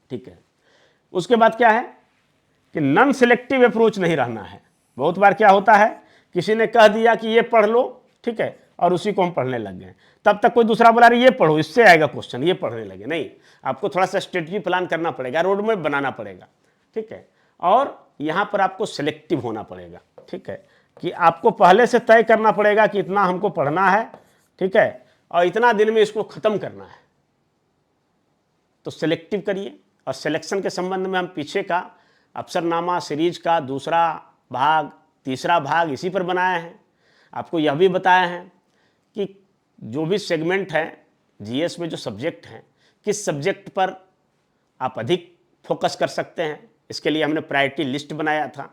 ठीक है। उसके बाद क्या है कि नॉन सिलेक्टिव अप्रोच नहीं रहना है। बहुत बार क्या होता है, किसी ने कह दिया कि ये पढ़ लो, ठीक है, और उसी को हम पढ़ने लग गए, तब तक कोई दूसरा बोला रही ये पढ़ो, इससे आएगा क्वेश्चन, ये पढ़ने लगे। नहीं, आपको थोड़ा सा स्ट्रेटजी प्लान करना पड़ेगा, रोड मैप बनाना पड़ेगा, ठीक है, और यहाँ पर आपको सिलेक्टिव होना पड़ेगा, ठीक है, कि आपको पहले से तय करना पड़ेगा कि इतना हमको पढ़ना है, ठीक है, और इतना दिन में इसको ख़त्म करना है। तो सिलेक्टिव करिए। और सिलेक्शन के संबंध में हम पीछे का अफसरनामा सीरीज का दूसरा भाग, तीसरा भाग इसी पर बनाए हैं। आपको यह भी बताया है कि जो भी सेगमेंट हैं जीएस में, जो सब्जेक्ट हैं, किस सब्जेक्ट पर आप अधिक फोकस कर सकते हैं, इसके लिए हमने प्रायोरिटी लिस्ट बनाया था।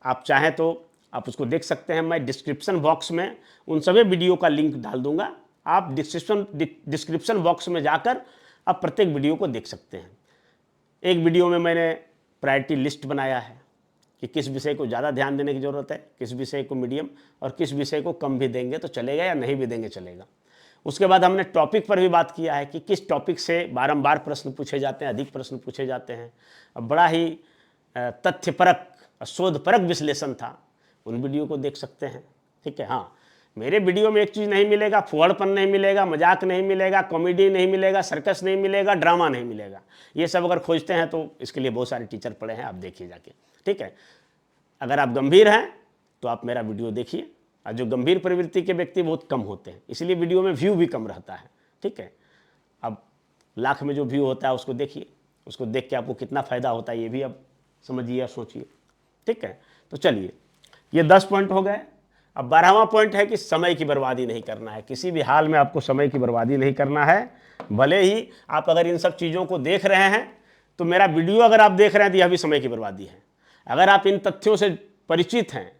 आप चाहें तो आप उसको देख सकते हैं। मैं डिस्क्रिप्शन बॉक्स में उन सभी वीडियो का लिंक डाल दूंगा। आप डिस्क्रिप्शन बॉक्स में जाकर आप प्रत्येक वीडियो को देख सकते हैं। एक वीडियो में मैंने प्रायोरिटी लिस्ट बनाया है कि किस विषय को ज़्यादा ध्यान देने की ज़रूरत है, किस विषय को मीडियम, और किस विषय को कम भी देंगे तो चलेगा या नहीं भी देंगे चलेगा। उसके बाद हमने टॉपिक पर भी बात किया है कि किस टॉपिक से बारंबार प्रश्न पूछे जाते हैं, अधिक प्रश्न पूछे जाते हैं। अब बड़ा ही तथ्यपरक, शोधपरक विश्लेषण था, उन वीडियो को देख सकते हैं, ठीक है। हाँ, मेरे वीडियो में एक चीज़ नहीं मिलेगा, फुहड़पन नहीं मिलेगा, मजाक नहीं मिलेगा, कॉमेडी नहीं मिलेगा, सर्कस नहीं मिलेगा, ड्रामा नहीं मिलेगा। ये सब अगर खोजते हैं तो इसके लिए बहुत सारे टीचर पढ़े हैं, आप देखिए जाके, ठीक है। अगर आप गंभीर हैं तो आप मेरा वीडियो देखिए, और जो गंभीर प्रवृत्ति के व्यक्ति बहुत कम होते हैं, इसलिए वीडियो में व्यू भी कम रहता है, ठीक है। अब लाख में जो व्यू होता है उसको देखिए, उसको देख के आपको कितना फ़ायदा होता है ये भी अब समझिए और सोचिए, ठीक है। तो चलिए, ये 10 पॉइंट हो गए। अब 12वां पॉइंट है कि समय की बर्बादी नहीं करना है। किसी भी हाल में आपको समय की बर्बादी नहीं करना है। भले ही आप अगर इन सब चीज़ों को देख रहे हैं तो मेरा वीडियो अगर आप देख रहे हैं तो यह भी समय की बर्बादी है। अगर आप इन तथ्यों से परिचित हैं,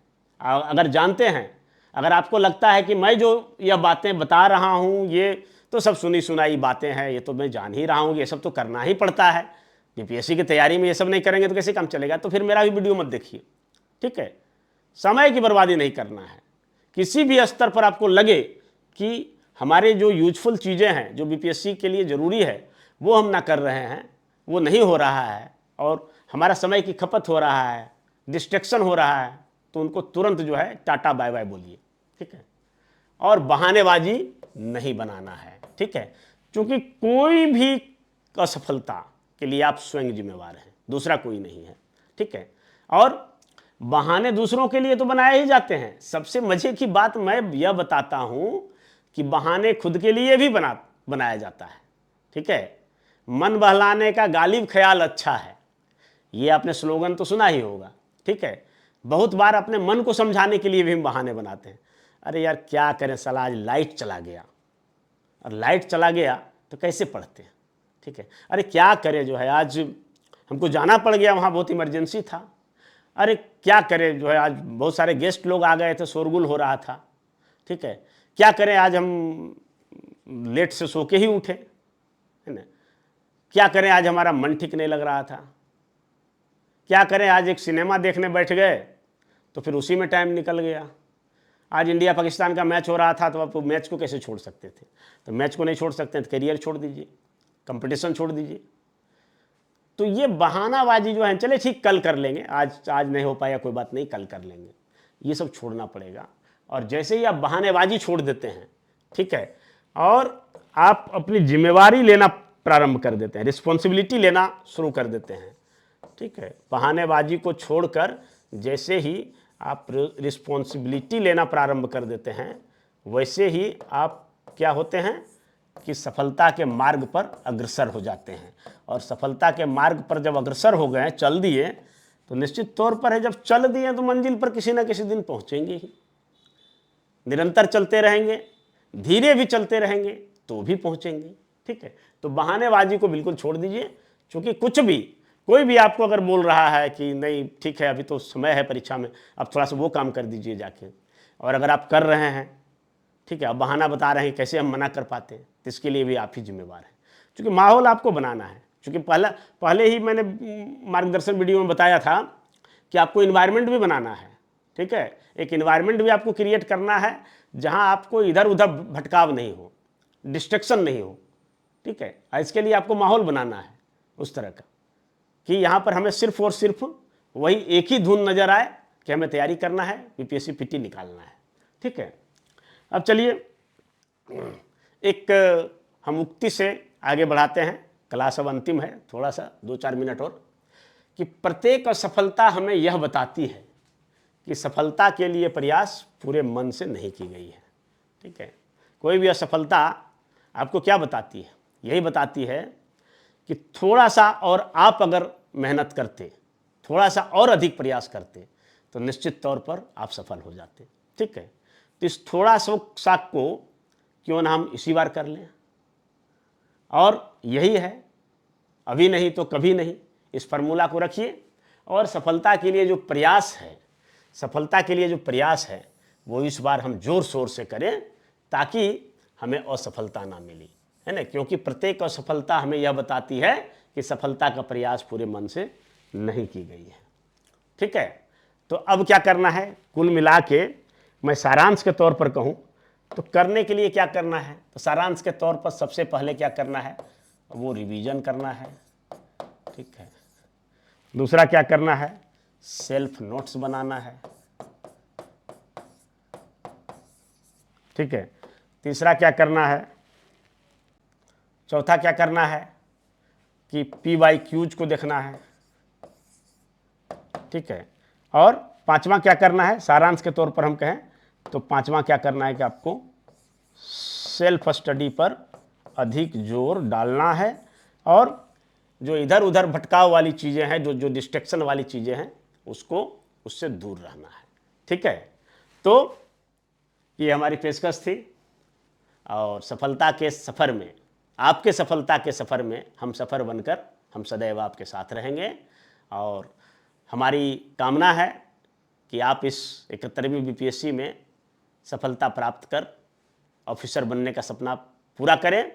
अगर जानते हैं, अगर आपको लगता है कि मैं जो यह बातें बता रहा हूँ ये तो सब सुनी सुनाई बातें हैं, ये तो मैं जान ही रहा हूँ, ये सब तो करना ही पड़ता है, यूपीएससी की तैयारी में ये सब नहीं करेंगे तो कैसे काम चलेगा, तो फिर मेरा भी वीडियो मत देखिए, ठीक है। समय की बर्बादी नहीं करना है। किसी भी स्तर पर आपको लगे कि हमारे जो यूजफुल चीज़ें हैं, जो बीपीएससी के लिए ज़रूरी है, वो हम ना कर रहे हैं, वो नहीं हो रहा है, और हमारा समय की खपत हो रहा है, डिस्ट्रैक्शन हो रहा है, तो उनको तुरंत जो है टाटा बाय बाय बोलिए, ठीक है। और बहानेबाजी नहीं बनाना है, ठीक है, क्योंकि कोई भी असफलता के लिए आप स्वयं जिम्मेवार हैं, दूसरा कोई नहीं है, ठीक है। और बहाने दूसरों के लिए तो बनाए ही जाते हैं। सबसे मजे की बात मैं यह बताता हूं कि बहाने खुद के लिए भी बनाया जाता है। ठीक है, मन बहलाने का गालिब ख्याल अच्छा है, ये आपने स्लोगन तो सुना ही होगा। ठीक है, बहुत बार अपने मन को समझाने के लिए भी हम बहाने बनाते हैं। अरे यार क्या करें, साला आज लाइट चला गया, और लाइट चला गया तो कैसे पढ़ते हैं। ठीक है, अरे क्या करें, जो है आज हमको जाना पड़ गया, वहाँ बहुत इमरजेंसी था। अरे क्या करें, जो है आज बहुत सारे गेस्ट लोग आ गए थे, शोरगुल हो रहा था। ठीक है, क्या करें, आज हम लेट से सो के ही उठे, है ना। क्या करें, आज हमारा मन ठीक नहीं लग रहा था। क्या करें, आज एक सिनेमा देखने बैठ गए तो फिर उसी में टाइम निकल गया। आज इंडिया पाकिस्तान का मैच हो रहा था, तो आप मैच को कैसे छोड़ सकते थे। तो मैच को नहीं छोड़ सकते तो करियर छोड़ दीजिए, कंपटीशन छोड़ दीजिए। तो ये बहानाबाजी जो है, चले ठीक कल कर लेंगे, आज नहीं हो पाया कोई बात नहीं, कल कर लेंगे, ये सब छोड़ना पड़ेगा। और जैसे ही आप बहानेबाजी छोड़ देते हैं, ठीक है, और आप अपनी जिम्मेवारी लेना प्रारंभ कर देते हैं, रिस्पॉन्सिबिलिटी लेना शुरू कर देते हैं। ठीक है, बहानेबाजी को छोड़कर जैसे ही आप रिस्पॉन्सिबिलिटी लेना प्रारंभ कर देते हैं, वैसे ही आप क्या होते हैं कि सफलता के मार्ग पर अग्रसर हो जाते हैं। और सफलता के मार्ग पर जब अग्रसर हो गए, चल दिए, तो निश्चित तौर पर है, जब चल दिए तो मंजिल पर किसी ना किसी दिन पहुंचेंगे ही। निरंतर चलते रहेंगे, धीरे भी चलते रहेंगे तो भी पहुंचेंगे। ठीक है, तो बहानेबाजी को बिल्कुल छोड़ दीजिए, क्योंकि कुछ भी, कोई भी आपको अगर बोल रहा है कि नहीं ठीक है अभी तो समय है परीक्षा में, अब थोड़ा सा वो काम कर दीजिए जाके, और अगर आप कर रहे हैं, ठीक है, अब बहाना बता रहे हैं, कैसे हम मना कर पाते हैं, तो इसके लिए भी आप ही जिम्मेवार हैं। क्योंकि माहौल आपको बनाना है, क्योंकि पहले ही मैंने मार्गदर्शन वीडियो में बताया था कि आपको इन्वायरमेंट भी बनाना है। ठीक है, एक इन्वायरमेंट भी आपको क्रिएट करना है जहां आपको इधर उधर भटकाव नहीं हो, डिस्ट्रैक्शन नहीं हो। ठीक है, इसके लिए आपको माहौल बनाना है उस तरह का कि यहाँ पर हमें सिर्फ और सिर्फ वही एक ही धुन नजर आए कि हमें तैयारी करना है, यूपीएससी पीटी निकालना है। ठीक है, अब चलिए एक हम उक्ति से आगे बढ़ाते हैं, क्लास अब अंतिम है, थोड़ा सा 2-4 मिनट और, कि प्रत्येक असफलता हमें यह बताती है कि सफलता के लिए प्रयास पूरे मन से नहीं की गई है। ठीक है, कोई भी असफलता आपको क्या बताती है, यही बताती है कि थोड़ा सा और आप अगर मेहनत करते, थोड़ा सा और अधिक प्रयास करते, तो निश्चित तौर पर आप सफल हो जाते। ठीक है, तो इस थोड़ा सा को क्यों ना हम इसी बार कर लें, और यही है, अभी नहीं तो कभी नहीं, इस फार्मूला को रखिए, और सफलता के लिए जो प्रयास है, सफलता के लिए जो प्रयास है वो इस बार हम जोर शोर से करें, ताकि हमें असफलता ना मिली, है ना। क्योंकि प्रत्येक असफलता हमें यह बताती है कि सफलता का प्रयास पूरे मन से नहीं की गई है। ठीक है, तो अब क्या करना है, कुल मिला के मैं सारांश के तौर पर कहूँ तो करने के लिए क्या करना है, तो सारांश के तौर पर सबसे पहले क्या करना है, वो रिवीजन करना है। ठीक है, दूसरा क्या करना है, सेल्फ नोट्स बनाना है। ठीक है, तीसरा क्या करना है, चौथा क्या करना है कि PYQs को देखना है। ठीक है, और पांचवा क्या करना है, सारांश के तौर पर हम कहें तो पांचवा क्या करना है कि आपको सेल्फ स्टडी पर अधिक जोर डालना है, और जो इधर उधर भटकाव वाली चीज़ें हैं, जो डिस्ट्रैक्शन वाली चीज़ें हैं, उससे दूर रहना है। ठीक है, तो ये हमारी पेशकश थी, और सफलता के सफ़र में, आपके सफलता के सफ़र में हम सफ़र बनकर हम सदैव आपके साथ रहेंगे। और हमारी कामना है कि आप इस 71वीं BPSC में सफलता प्राप्त कर ऑफिसर बनने का सपना पूरा करें,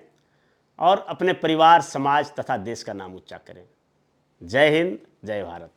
और अपने परिवार, समाज तथा देश का नाम ऊंचा करें। जय हिंद, जय भारत।